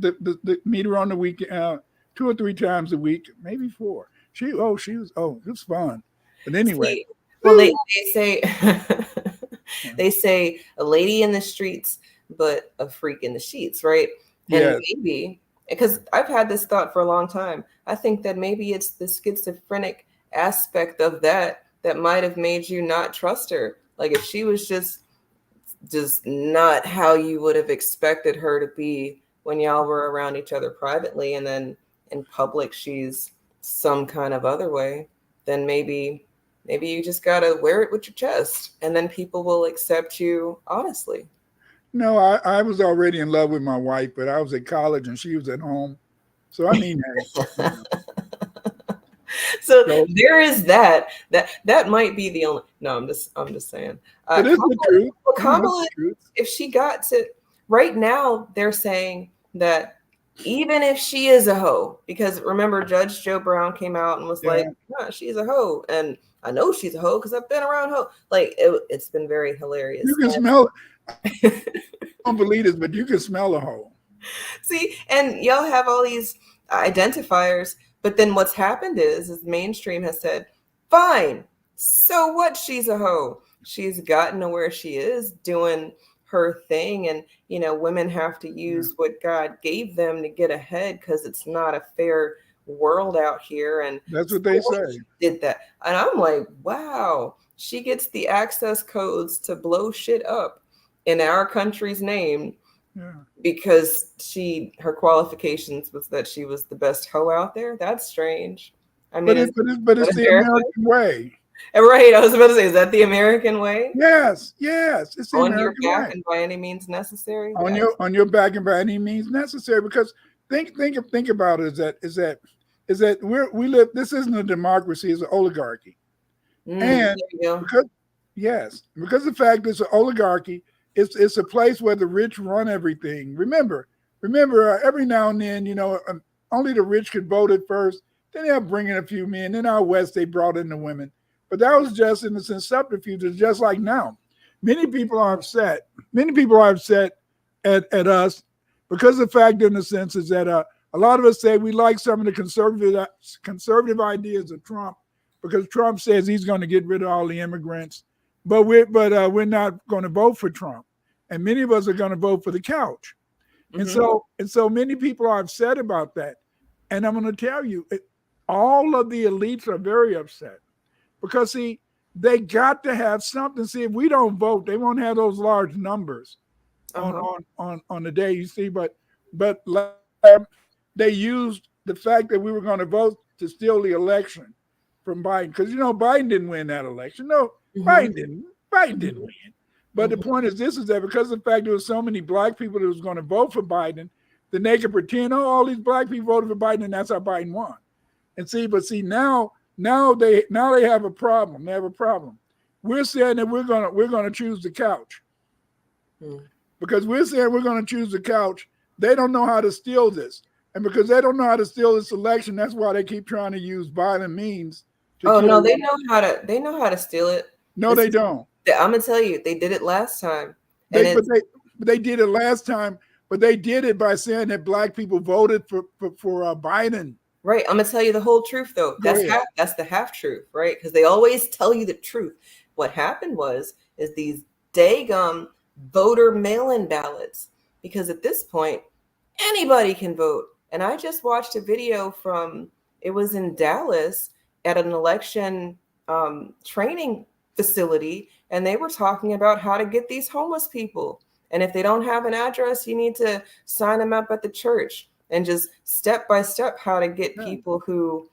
meet her on the weekend. 2 or 3 times a week, maybe 4. It was fun. But anyway. Well, they say they say a lady in the streets, but a freak in the sheets, right? And maybe, because I've had this thought for a long time, I think that maybe it's the schizophrenic aspect of that might have made you not trust her. Like if she was just not how you would have expected her to be when y'all were around each other privately, and then in public she's some kind of other way, then maybe you just gotta wear it with your chest, and then people will accept you honestly. No, I was already in love with my wife, but I was at college and she was at home. So I mean so there is that might be the only. No, I'm just saying. It is the truth. Kamala, if she got to right now, they're saying that even if she is a hoe, because remember Judge Joe Brown came out and was like, nah, she's a hoe. And I know she's a hoe because I've been around hoe. Like it's been very hilarious. You can smell it. I don't believe this, but you can smell a hoe. See, and y'all have all these identifiers, but then what's happened is mainstream has said, fine, so what, she's a hoe. She's gotten to where she is doing her thing, and women have to use what God gave them to get ahead because it's not a fair world out here. And that's what they say. Did that, and I'm like, wow, she gets the access codes to blow shit up in our country's name because her qualifications was that she was the best hoe out there. That's strange. I mean, but it's the American way. Right, I was about to say, is that the American way? Yes, it's the on American your back way. and by any means necessary. On your back and by any means necessary. Because think about it. Is that we live. This isn't a democracy; it's an oligarchy. And because the fact it's an oligarchy, it's a place where the rich run everything. Remember, every now and then, only the rich could vote at first. Then they'll bring in a few men. Then out west, they brought in the women. But that was just in a sense subterfuge. It's just like now. Many people are upset. At us because the fact, in a sense, is that a lot of us say we like some of the conservative ideas of Trump because Trump says he's going to get rid of all the immigrants, but we're not going to vote for Trump, and many of us are going to vote for the couch, and so many people are upset about that, and I'm going to tell you, all of the elites are very upset. Because, see, they got to have something. See, if we don't vote, they won't have those large numbers on the day, you see. But they used the fact that we were going to vote to steal the election. from Biden, because Biden didn't win that election. No, Mhm. Biden didn't win. But the point is, this is that because of the fact there were so many black people that was going to vote for Biden, then they could pretend, oh, all these black people voted for Biden, and that's how Biden won. And see now they have a problem. They have a problem. We're saying that we're gonna choose the couch. Because we're saying we're going to choose the couch. They don't know how to steal this. And because they don't know how to steal this election, that's why they keep trying to use violent means. Oh no, they know how to steal it. No, they don't. I'm gonna tell you, they did it last time. They did it last time, but they did it by saying that black people voted for Biden. Right. I'm gonna tell you the whole truth though. That's the half truth, right? Because they always tell you the truth. What happened is these daggum voter mail-in ballots, because at this point anybody can vote. And I just watched a video it was in Dallas at an election training facility, and they were talking about how to get these homeless people, and if they don't have an address, you need to sign them up at the church, and just step by step how to get people who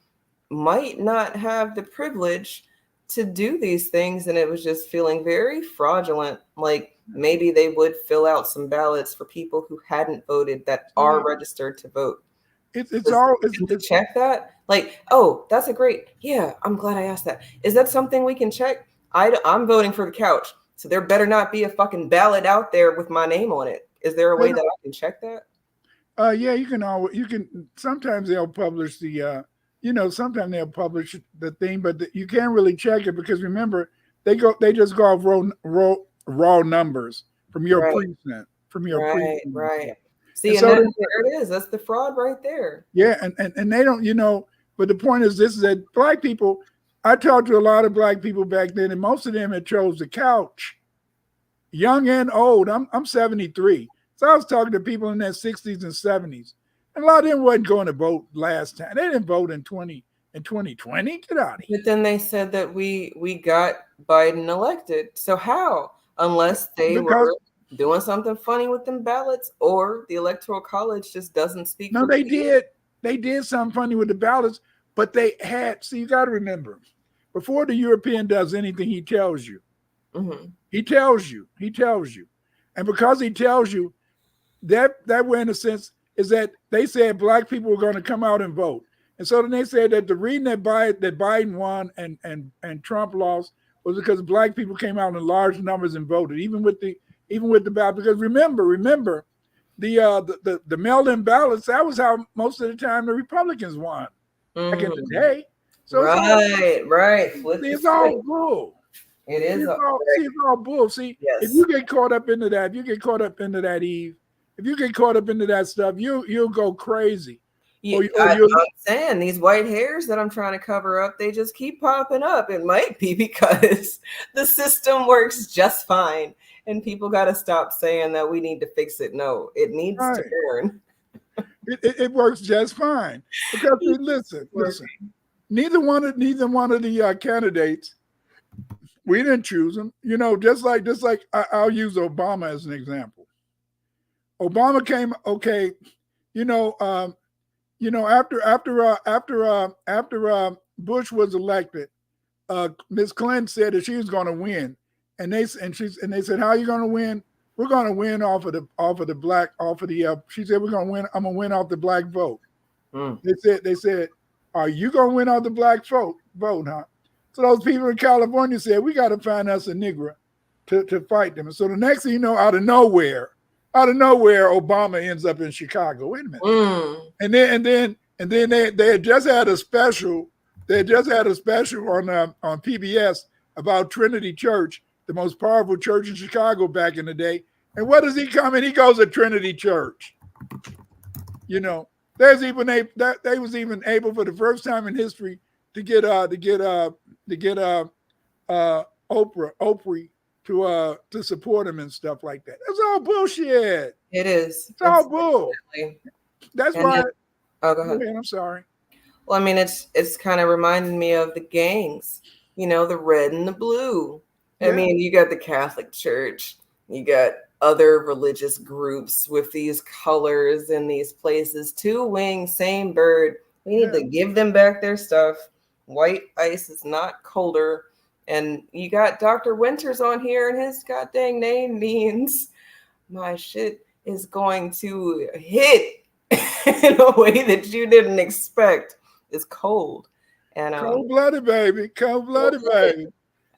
might not have the privilege to do these things. And it was just feeling very fraudulent. Like maybe they would fill out some ballots for people who hadn't voted that are registered to vote. It's check that. Like, oh, that's a great. Yeah, I'm glad I asked that. Is that something we can check? I'm voting for the couch, so there better not be a fucking ballot out there with my name on it. Is there a way that I can check that? Yeah, you can. Sometimes they'll publish the. Sometimes they'll publish the thing, but you can't really check it because remember they just go off raw numbers from your precinct, precinct. Right. See, and there it is. That's the fraud right there. Yeah, and they don't, but the point is this is that black people, I talked to a lot of black people back then, and most of them had chose the couch, young and old. I'm 73. So I was talking to people in their 60s and 70s. And a lot of them wasn't going to vote last time. They didn't vote in 2020. Get out of here. But then they said that we got Biden elected. So how? Unless they were doing something funny with them ballots, or the Electoral College just doesn't speak. No, they did. They did something funny with the ballots, but they had. See, you got to remember, before the European does anything, he tells you. Mm-hmm. He tells you. And because he tells you, that way, in a sense, is that they said black people were going to come out and vote. And so then they said that the reason that Biden won and Trump lost was because black people came out in large numbers and voted, even with the ballot. Because remember, the mail-in ballots, that was how most of the time the Republicans won back in the day. So right. It's all bull. It is. It's all bull. See, if you get caught up into that, Eve. If you get caught up into that stuff, you'll go crazy. I'm saying these white hairs that I'm trying to cover up, they just keep popping up. It might be because the system works just fine, and people got to stop saying that we need to fix it. No, it needs to burn. It works just fine because listen. Neither one of the candidates, we didn't choose them. Just like I'll use Obama as an example. Obama came after Bush was elected, Ms. Clinton said that she was going to win, and they said, how are you going to win? We're going to win she said, we're going to win. I'm going to win off the black vote. They said, are you going to win off the black vote, huh? So those people in California said, we got to find us a Negro to fight them. And so the next thing you know, out of nowhere, Obama ends up in Chicago. Wait a minute. And then they had just had a special. They had just had a special on PBS about Trinity Church, the most powerful church in Chicago back in the day. And what does he come in? He goes to Trinity Church. They was even able for the first time in history to get Oprah to support him and stuff like that. It's all bullshit. It is. It's all bull. That's why. Go ahead. I'm sorry. Well, I mean, it's kind of reminding me of the gangs, the red and the blue. I mean, you got the Catholic Church, you got other religious groups with these colors in these places. Two wings, same bird. We need to give them back their stuff. white ice is not colder. And you got Dr. Winters on here, and his goddamn name means my shit is going to hit in a way that you didn't expect. It's cold. And cold-blooded, baby. Cold-blooded, baby.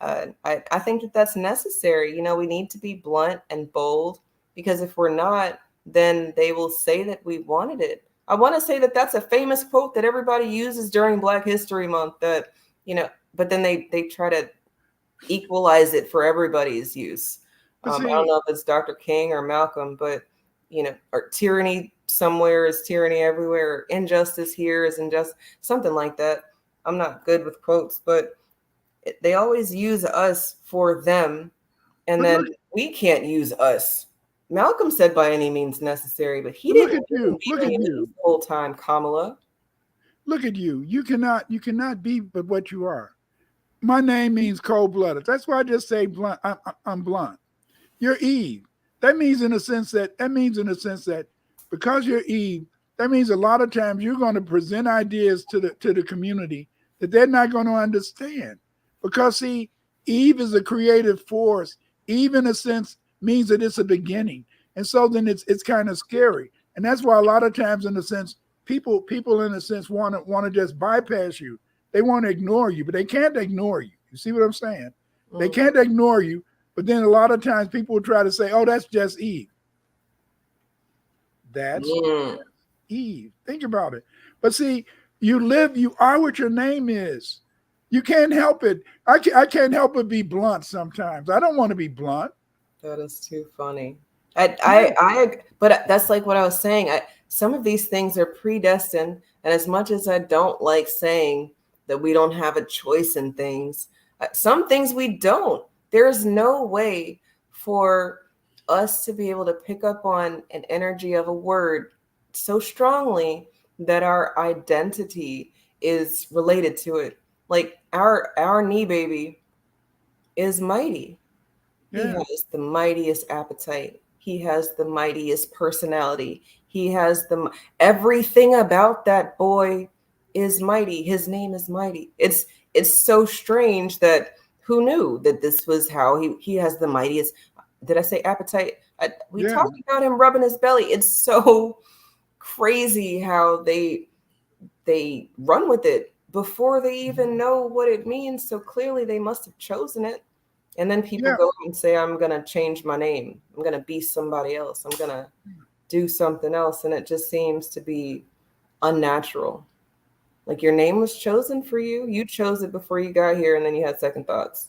I think that that's necessary. You know, we need to be blunt and bold, because if we're not, then they will say that we wanted it. I want to say that that's a famous quote that everybody uses during Black History Month, that, you know, but then they try to equalize it for everybody's use. I don't know if it's Dr. King or Malcolm, but, you know, or tyranny somewhere is tyranny everywhere, or injustice here is injustice, something like that. I'm not good with quotes, but they always use us for them, and then we can't use us. Malcolm said by any means necessary, but he didn't. Look at you the whole time, Kamala. Look at you. You cannot be but what you are. My name means cold-blooded. That's why I just say blunt. I'm blunt. You're Eve. That means in a sense that because you're Eve, that means a lot of times you're going to present ideas to the community that they're not going to understand. Because see, Eve is a creative force. Eve, in a sense, means that it's a beginning. And so then it's kind of scary. And that's why a lot of times, in a sense, people in a sense want to just bypass you. They want to ignore you, but they can't ignore you. You see what I'm saying? They can't ignore you, but then a lot of times people will try to say, oh, that's just Eve. That's Eve. Think about it. But see, you are what your name is. You can't help it. I can't help but be blunt sometimes. I don't want to be blunt. That is too funny. But that's like what I was saying. Some of these things are predestined. And as much as I don't like saying that we don't have a choice in things, some things we don't. There's no way for us to be able to pick up on an energy of a word so strongly that our identity is related to it. Like our knee baby is mighty. Yeah. He has the mightiest appetite. He has the mightiest personality. He has everything about that boy is mighty. His name is mighty. It's so strange that who knew that this was how he has the mightiest. Did I say appetite? We talked about him rubbing his belly. It's so crazy how they run with it before they even know what it means. So clearly they must have chosen it. And then people go and say, I'm going to change my name. I'm going to be somebody else. I'm going to do something else. And it just seems to be unnatural. Like your name was chosen for you. You chose it before you got here. And then you had second thoughts.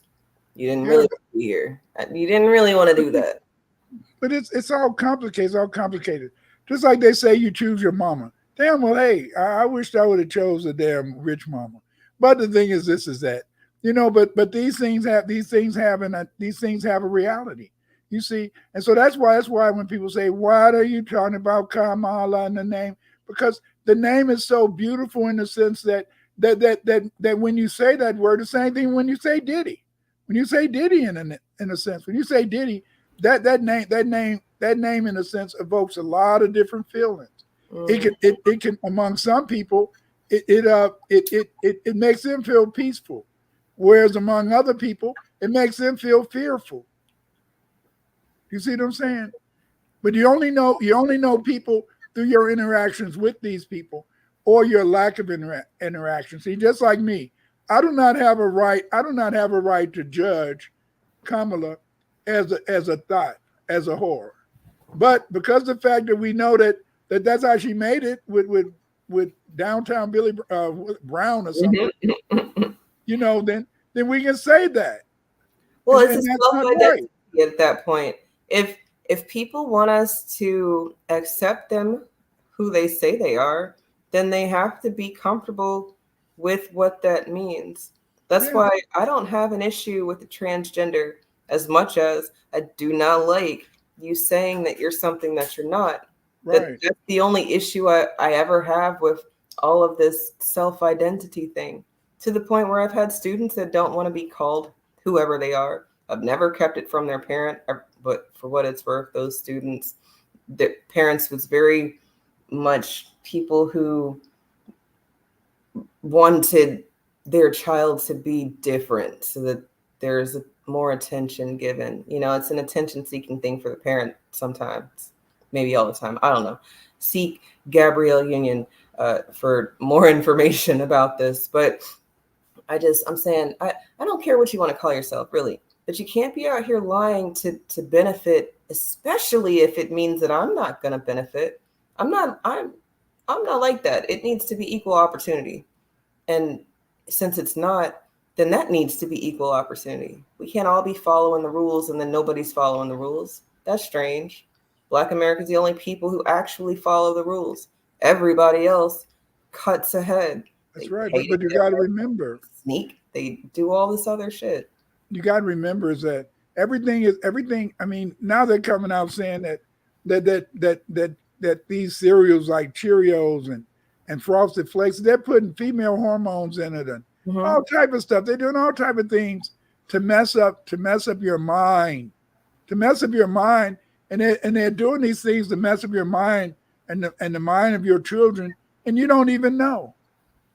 You didn't really want to be here. You didn't really want to do that. But it's all complicated. It's all complicated. Just like they say you choose your mama. Damn, well, hey, I wish I would have chose a damn rich mama. But the thing is, this is that, you know, but these things have a reality, you see. And so that's why when people say, why are you talking about Kamala and the name? Because the name is so beautiful in the sense that when you say that word, the same thing when you say Diddy. When you say Diddy in a sense, when you say Diddy, that name in a sense evokes a lot of different feelings. It can among some people it makes them feel peaceful, whereas among other people it makes them feel fearful. You see what I'm saying? But you only know people through your interactions with these people or your lack of interaction. See, just like me, I do not have a right to judge Kamala as a thought, as a horror. But because the fact that we know that's how she made it with downtown Billy Brown or something, you know, then we can say that. Well, it's a self-identity at that point. If people want us to accept them who they say they are, then they have to be comfortable with what that means. That's why I don't have an issue with the transgender as much as I do not like you saying that you're something that you're not. Right. That's the only issue I ever have with all of this self-identity thing, to the point where I've had students that don't want to be called whoever they are. I've never kept it from their parent, but for what it's worth, those students, their parents was very much people who wanted their child to be different so that there's more attention given. It's an attention-seeking thing for the parent sometimes, maybe all the time. I don't know. Seek Gabrielle Union for more information about this. But I'm saying, I don't care what you want to call yourself, really, but you can't be out here lying to benefit, especially if it means that I'm not going to benefit. I'm not like that. It needs to be equal opportunity. And since it's not, then that needs to be equal opportunity. We can't all be following the rules and then nobody's following the rules. That's strange. Black America's the only people who actually follow the rules. Everybody else cuts ahead. That's right. But you got to remember, sneak. They do all this other shit. You got to remember is that everything. I mean, now they're coming out saying that these cereals like Cheerios and Frosted Flakes, they're putting female hormones in it and all type of stuff. They're doing all type of things to mess up your mind, and they're doing these things to mess up your mind and the mind of your children, and you don't even know.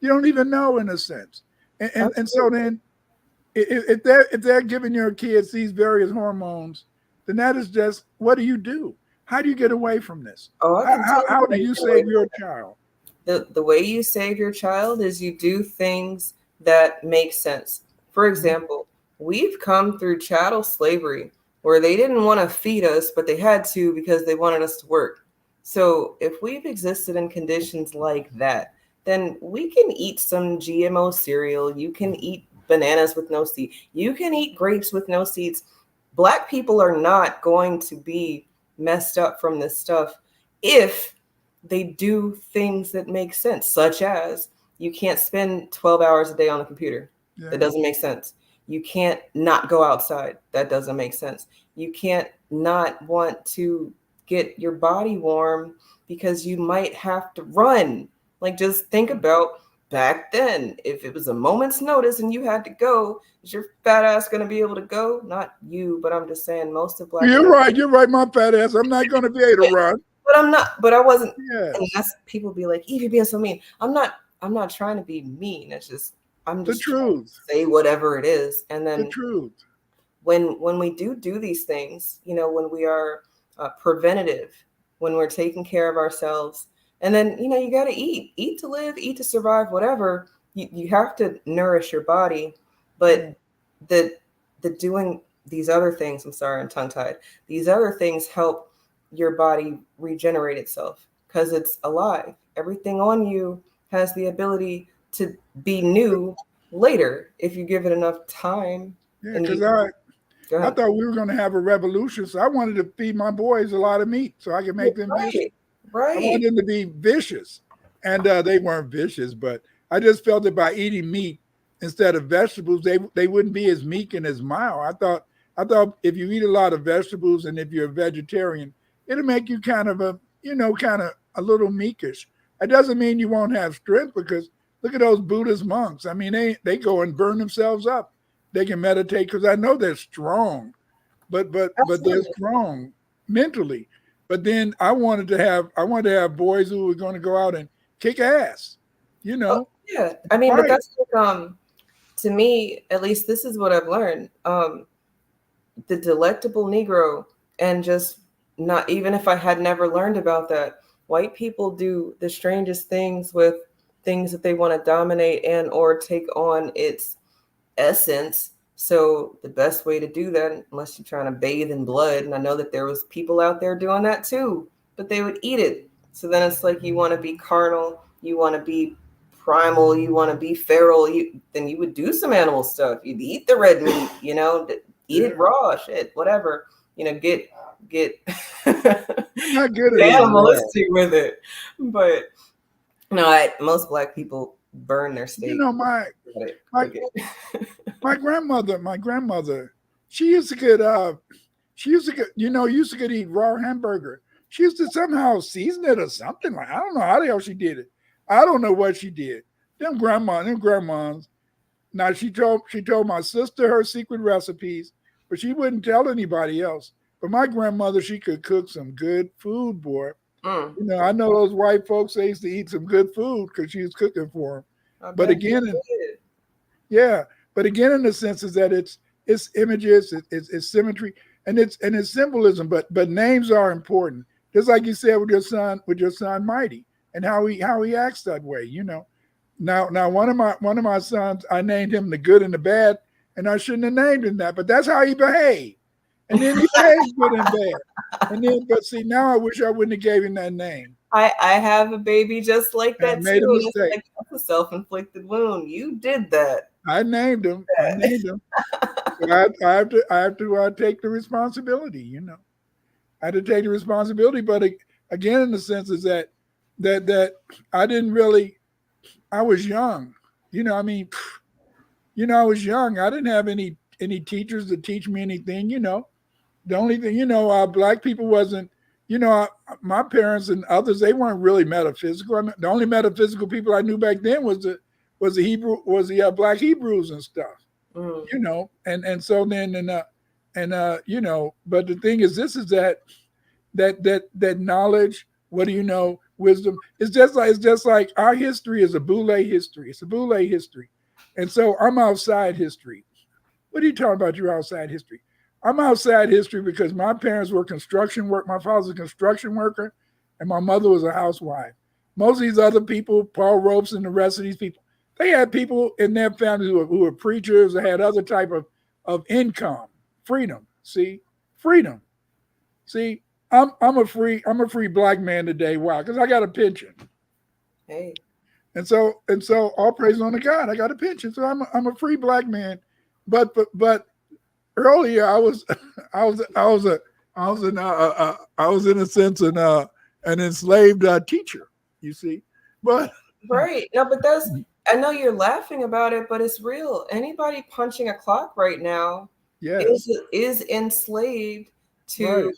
You don't even know, in a sense. And so then, if they're giving your kids these various hormones, then that is just, what do you do? How do you get away from this? How do you save your child? The way you save your child is you do things that make sense. For example, we've come through chattel slavery where they didn't want to feed us, but they had to because they wanted us to work. So if we've existed in conditions like that, then we can eat some GMO cereal. You can eat bananas with no seed. You can eat grapes with no seeds. Black people are not going to be messed up from this stuff if they do things that make sense, such as you can't spend 12 hours a day on the computer. Yeah. That doesn't make sense. You can't not go outside. That doesn't make sense. You can't not want to get your body warm because you might have to run. Like, just think about back then. If it was a moment's notice and you had to go, is your fat ass going to be able to go? Not you, but I'm just saying most of Black You're people. right. You're right, my fat ass. I'm not going to be able to run. But I'm not. But I wasn't. Yes. And that's, people be like, Eve, you're being so mean. I'm not trying to be mean. It's just, I'm just the truth. Say whatever it is. And then the truth. When we do these things, when we are preventative, when we're taking care of ourselves, and then, you got to eat to live, eat to survive, whatever. You have to nourish your body. But the doing these other things, I'm sorry, I'm tongue-tied. These other things help your body regenerate itself because it's alive. Everything on you has the ability to be new later if you give it enough time. Yeah, because I thought we were going to have a revolution, so I wanted to feed my boys a lot of meat so I could make them vicious. Right. I wanted them to be vicious, and they weren't vicious, but I just felt that by eating meat instead of vegetables, they wouldn't be as meek and as mild. I thought if you eat a lot of vegetables and if you're a vegetarian, it'll make you kind of a little meekish. It doesn't mean you won't have strength, because look at those Buddhist monks. I mean, they go and burn themselves up. They can meditate because I know they're strong, but they're strong mentally. But then I wanted to have boys who were going to go out and kick ass, Oh, yeah, I mean, but that's to me, at least, this is what I've learned. The delectable Negro, and just not, even if I had never learned about that, white people do the strangest things with things that they want to dominate and or take on its essence. So the best way to do that, unless you're trying to bathe in blood, and I know that there was people out there doing that too, but they would eat it. So then it's like, you want to be carnal, you want to be primal, you want to be feral, then you would do some animal stuff. You'd eat the red meat, eat it raw, shit, whatever, get not good at animalistic with it. But no, most Black people burn their steak. My grandmother, she used to get eat raw hamburger. She used to somehow season it or something. Like, I don't know how the hell she did it. I don't know what she did. Them grandmas. Now she told my sister her secret recipes, but she wouldn't tell anybody else. But my grandmother, she could cook some good food, boy. I know those white folks, they used to eat some good food because she was cooking for them. But again, Yeah, but again, in the sense is that it's images, it's symmetry, and it's symbolism. But names are important, just like you said with your son Mighty, and how he acts that way. Now one of my sons, I named him the good and the bad, and I shouldn't have named him that, but that's how he behaved, and then he behaved good and bad, and then but see now I wish I wouldn't have gave him that name. I have a baby just like And I that too. made a And it's mistake. like, that's a self-inflicted wound. You did that. I named him. I named him. So I have to take the responsibility. I had to take the responsibility. But again, in the sense is that I didn't really. I was young. I mean, I was young. I didn't have any teachers to teach me anything. The only thing, black people wasn't. My parents and others, they weren't really metaphysical. I mean, the only metaphysical people I knew back then was the black Hebrews and stuff. Mm. And so then but the thing is, this is that knowledge. What do you know? Wisdom. It's just like our history is a boule history. It's a boule history, and so I'm outside history. What are you talking about? You're outside history. I'm outside history because my parents were construction work. My father was a construction worker, and my mother was a housewife. Most of these other people, Paul Ropes and the rest of these people, they had people in their families who were preachers or had other type of income, freedom. See, freedom. See, I'm a free black man today. Why? Because I got a pension. Hey. And so all praise on to God. I got a pension, so I'm a free black man. But earlier I was in a sense an enslaved teacher. You see, but Right. No, but I know you're laughing about it, but it's real. Anybody punching a clock right now yes, is enslaved to right.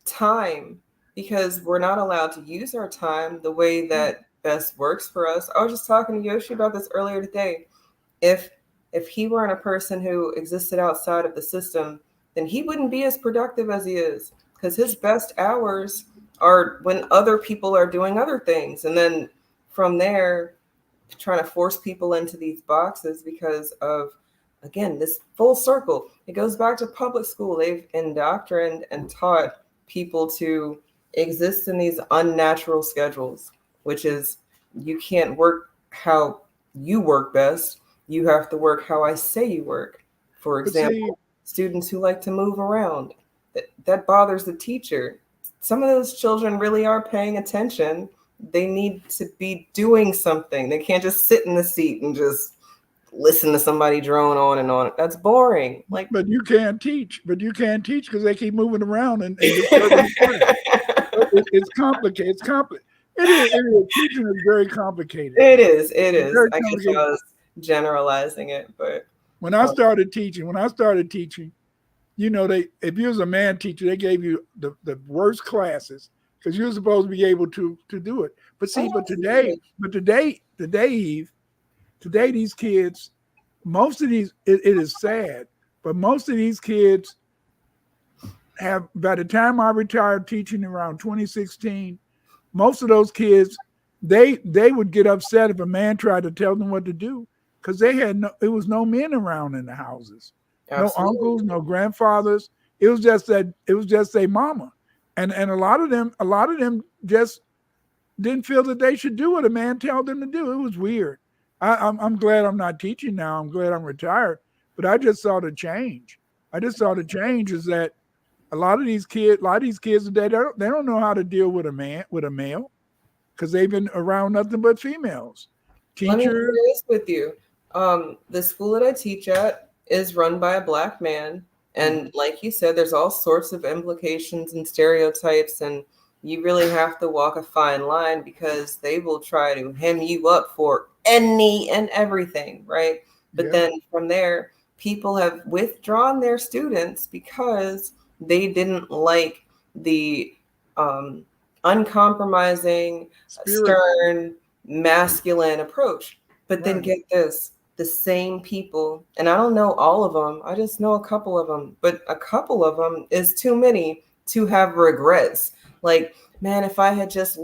time, because we're not allowed to use our time the way that best works for us. I was just talking to Yoshi about this earlier today. If he weren't a person who existed outside of the system, then he wouldn't be as productive as he is, because his best hours are when other people are doing other things. And then from there, trying to force people into these boxes because of, again, this full circle. It goes back to public school. They've indoctrinated and taught people to exist in these unnatural schedules, which is, you can't work how you work best. You have to work how I say you work. For example, students who like to move around, that bothers the teacher. Some of those children really are paying attention. They need to be doing something. They can't just sit in the seat and just listen to somebody drone on and on. That's boring. But you can't teach. Because they keep moving around and disturbing the class. It's complicated. It's complicated. It is. Teaching is very complicated. It is. I guess I was generalizing it, but when I started teaching, if you was a man teacher, they gave you the worst classes because you were supposed to be able to do it. But see, today, Eve, today these kids, most of these, it is sad, but most of these kids have, by the time I retired teaching around 2016, most of those kids, they would get upset if a man tried to tell them what to do because it was no men around in the houses. Absolutely. No uncles, no grandfathers. It was just their mama. And a lot of them just didn't feel that they should do what a man told them to do. It was weird. I'm glad I'm not teaching now. I'm glad I'm retired. But I just saw the change. Is that a lot of these kids today, they don't know how to deal with a male, because they've been around nothing but females. Teachers. Let me share this with you. The school that I teach at is run by a black man. And like you said, there's all sorts of implications and stereotypes, and you really have to walk a fine line because they will try to hem you up for any and everything, right? But then from there, people have withdrawn their students because they didn't like the uncompromising, stern, masculine approach. But then get this, the same people, and I don't know all of them, I just know a couple of them, but a couple of them is too many to have regrets. Like, man, if I had just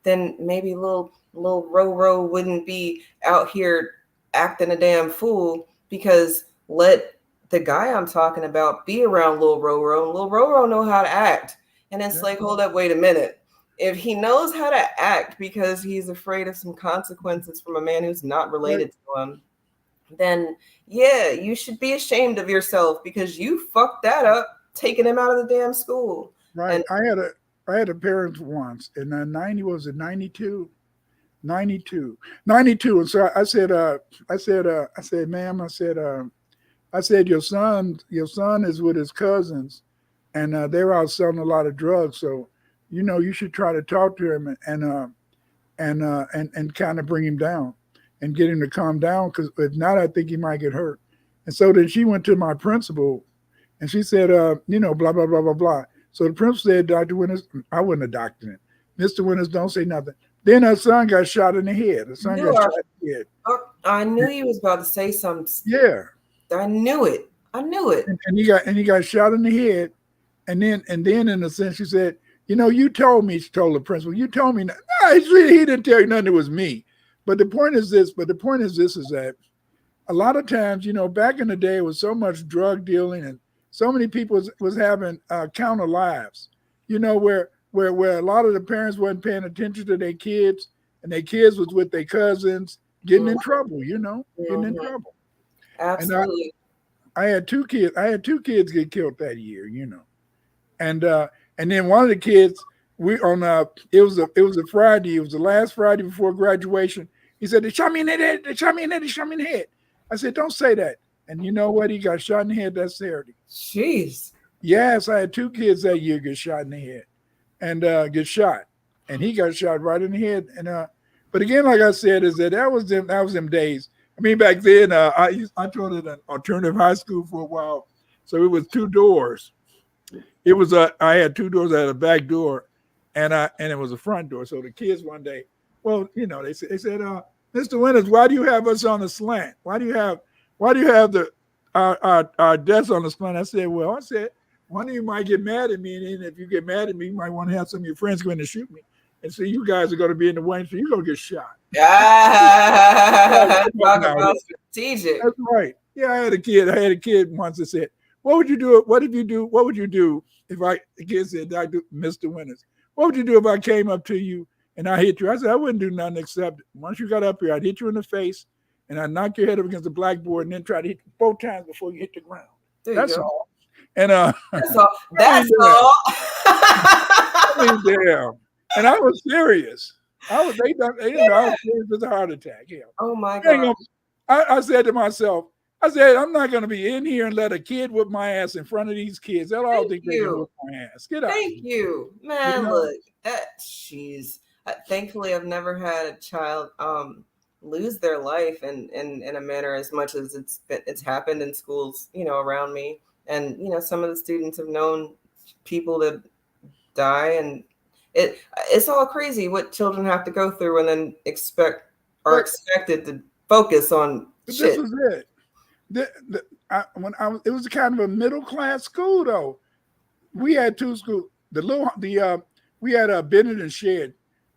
then maybe little Roro wouldn't be out here acting a damn fool, because let the guy I'm talking about be around Lil Roro, and Lil Roro know how to act. And it's like, hold up, wait a minute. If he knows how to act because he's afraid of some consequences from a man who's not related to him, then yeah, you should be ashamed of yourself because you fucked that up, taking him out of the damn school. Right. And I had a parent once in 90, was it 92? 92. 92. And so I said, ma'am, I said, your son is with his cousins, and they're out selling a lot of drugs. So, you should try to talk to him and kind of bring him down and get him to calm down. Because if not, I think he might get hurt. And so then she went to my principal, and she said, blah blah blah blah blah. So the principal said, Dr. Winters, I wasn't a doctor then. Mr. Winters, don't say nothing. Then her son got shot in the head. I knew he was about to say something. Yeah. I knew it. And he got shot in the head. And then in a sense, she said, you told me, she told the principal, you told me. No, he didn't tell you nothing. It was me. But the point is this, is that a lot of times, back in the day, it was so much drug dealing and so many people was having counter lives, where a lot of the parents wasn't paying attention to their kids, and their kids was with their cousins getting in trouble, getting in trouble. Absolutely. And I had two kids get killed that year, and then one of the kids, it was a Friday, it was the last Friday before graduation. He said, they shot me in the head, they shot me in the head. I said, don't say that. And you know what? He got shot in the head that Saturday. Jeez. Yes, I had two kids that year get shot in the head and get shot. And he got shot right in the head. And but again, like I said, is that was them days. I mean, back then, I taught at an alternative high school for a while. So it was two doors. It was I had two doors. I had a back door, and it was a front door. So the kids one day, well, they said, Mr. Winters, why do you have us on a slant? Why do you have our desks on the slant? I said, one of you might get mad at me, and if you get mad at me, you might want to have some of your friends go in and shoot me. And so you guys are going to be in the way, so you're going to get shot. Talk about strategic. That's right. Yeah, I had a kid once that said, what would you do if the kid said, Mr. Winters, what would you do if I came up to you and I hit you? I said, I wouldn't do nothing except once you got up here, I'd hit you in the face and I'd knock your head up against the blackboard and then try to hit you 4 times before you hit the ground. That's all. And that's all. That's all. I mean, damn. And I was serious. They didn't know I was serious with a heart attack. Yeah. Oh my God. I said to myself, I'm not going to be in here and let a kid whip my ass in front of these kids. They'll all think they can whip my ass. Get out. Thank you, man. Look, jeez. Thankfully, I've never had a child lose their life in a manner as much as it's happened in schools, around me. And some of the students have known people that die, and it's all crazy what children have to go through, and then expected to focus on shit. This was it. It was kind of a middle class school though. We had two schools. We had Bennett and Shed.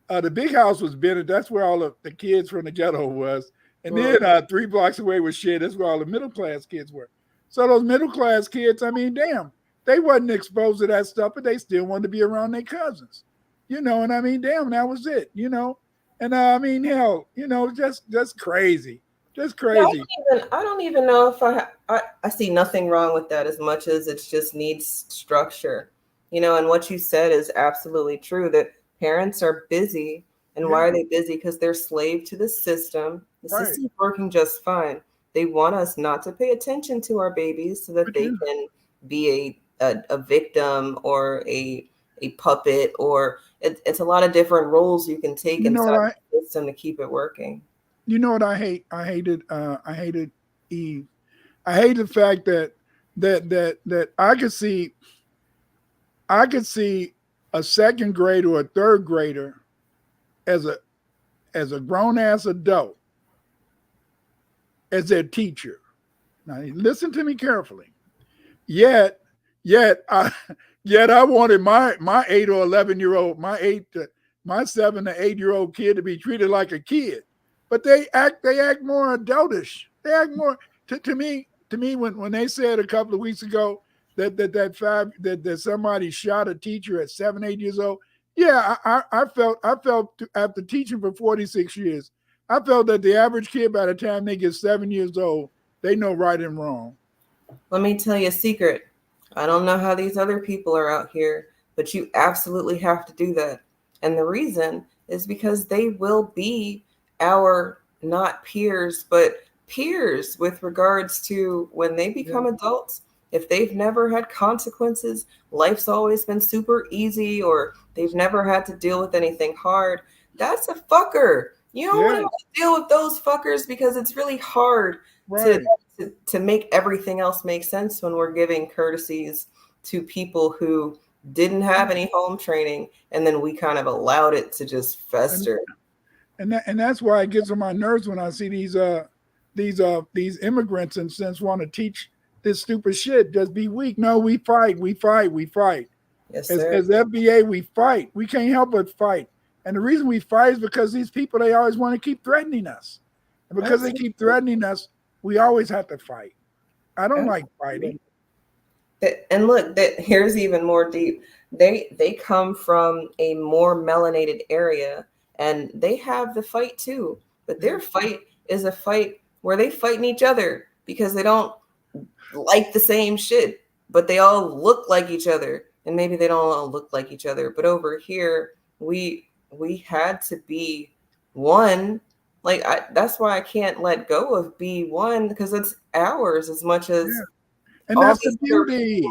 The big house was Bennett. That's where all of the kids from the ghetto was. And then 3 blocks away was Shed. That's where all the middle class kids were. So those middle class kids, I mean, damn, they wasn't exposed to that stuff, but they still wanted to be around their cousins. And I mean, damn, that was it. And I mean, hell, just crazy. Just crazy. I don't even know if I see nothing wrong with that as much as it just needs structure, and what you said is absolutely true, that parents are busy. And why are they busy? Because they're slave to the system. The system's working just fine. They want us not to pay attention to our babies so that they can be a victim or a puppet, or it's a lot of different roles you can take inside the system to keep it working. You know what I hate? I hated Eve. I hate the fact that I could see a second grader or a third grader as a grown ass adult as their teacher. Now listen to me carefully. Yet I wanted my 8 or 11-year-old, my 7 to 8-year-old kid to be treated like a kid. but they act more adultish. They act more to me when they said a couple of weeks ago that somebody shot a teacher at 7, 8 years old. Yeah, I felt after teaching for 46 years, I felt that the average kid by the time they get 7 years old, they know right and wrong. Let me tell you a secret. I don't know how these other people are out here, but you absolutely have to do that. And the reason is because they will be our not peers, but peers with regards to when they become adults. If they've never had consequences, life's always been super easy, or they've never had to deal with anything hard, that's a fucker. You don't want to deal with those fuckers because it's really hard to make everything else make sense when we're giving courtesies to people who didn't have any home training, and then we kind of allowed it to just fester. And that's why it gets on my nerves when I see these immigrants and since want to teach this stupid shit. Just be weak. No, we fight. Yes, sir. As FBA, we fight. We can't help but fight. And the reason we fight is because these people, they always want to keep threatening us. And because they keep threatening us, we always have to fight. I don't like fighting. And look, here's even more deep. They come from a more melanated area, and they have the fight too. But their fight is a fight where they fighting each other because they don't like the same shit, but they all look like each other. And maybe they don't all look like each other. But over here, we had to be one. Like that's why I can't let go of be one, because it's ours as much as and that's the beauty.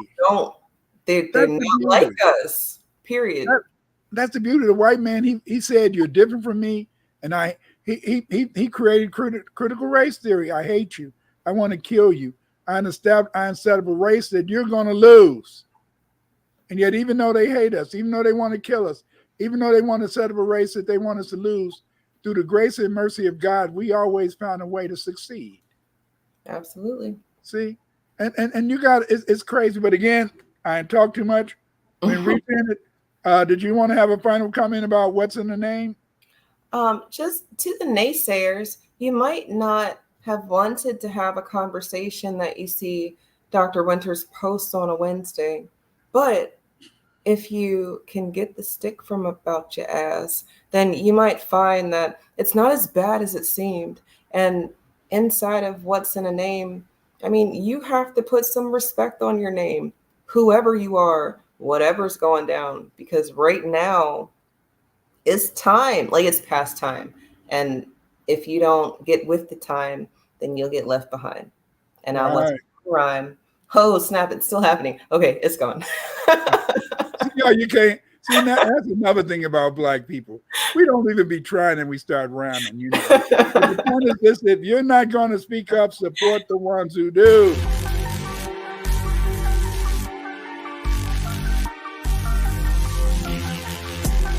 They're not like us. Period. That's the beauty. The white man, he said, "You're different from me," and he created critical race theory. I hate you. I want to kill you. I set up a race that you're going to lose. And yet, even though they hate us, even though they want to kill us, even though they want to set up a race that they want us to lose, through the grace and mercy of God, we always found a way to succeed. Absolutely. See? And you got it's crazy. But again, I ain't talk too much. Did you want to have a final comment about what's in the name? Just to the naysayers, you might not have wanted to have a conversation that you see Dr. Winters post on a Wednesday, but if you can get the stick from about your ass, then you might find that it's not as bad as it seemed. And inside of what's in a name, I mean, you have to put some respect on your name, whoever you are, whatever's going down, because right now it's time, like it's past time. And if you don't get with the time, then you'll get left behind. And I'll let you rhyme. Oh, snap, it's still happening. Okay, it's gone. You can't. See, that's another thing about Black people. We don't even be trying and we start rhyming, you know. The point is this: if you're not going to speak up, support the ones who do.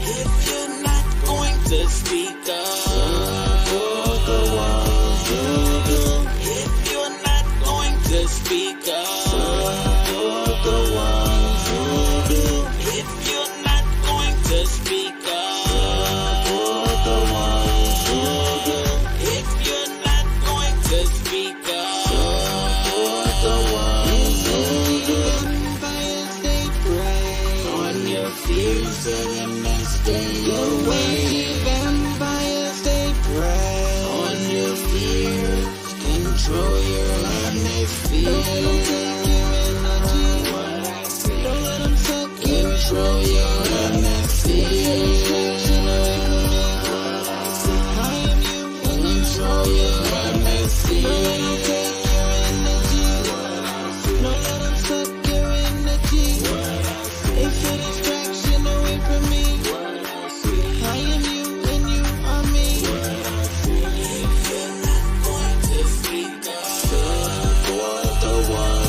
If you're not going to speak up, support the ones who do. If you're not going to speak up, support the ones who do. If you're not going to speak up, support the ones who do. If you're not going to speak up, support the ones who do. Vampires, they prey on your fears and then stay away. Vampires, they prey on your fears, control your atmosphere. Don't take your energy. What I say. Don't let them suck you. Control your atmosphere. What I say. I am you. Control your atmosphere. Don't let them take your energy. What I say. Don't let them suck your energy. What I say. It's a distraction away from me. What I say. I am you and you are me. What I say. If you're not going to speak up, support the one.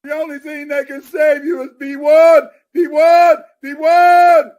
The only thing that can save you is be one, be one, be one.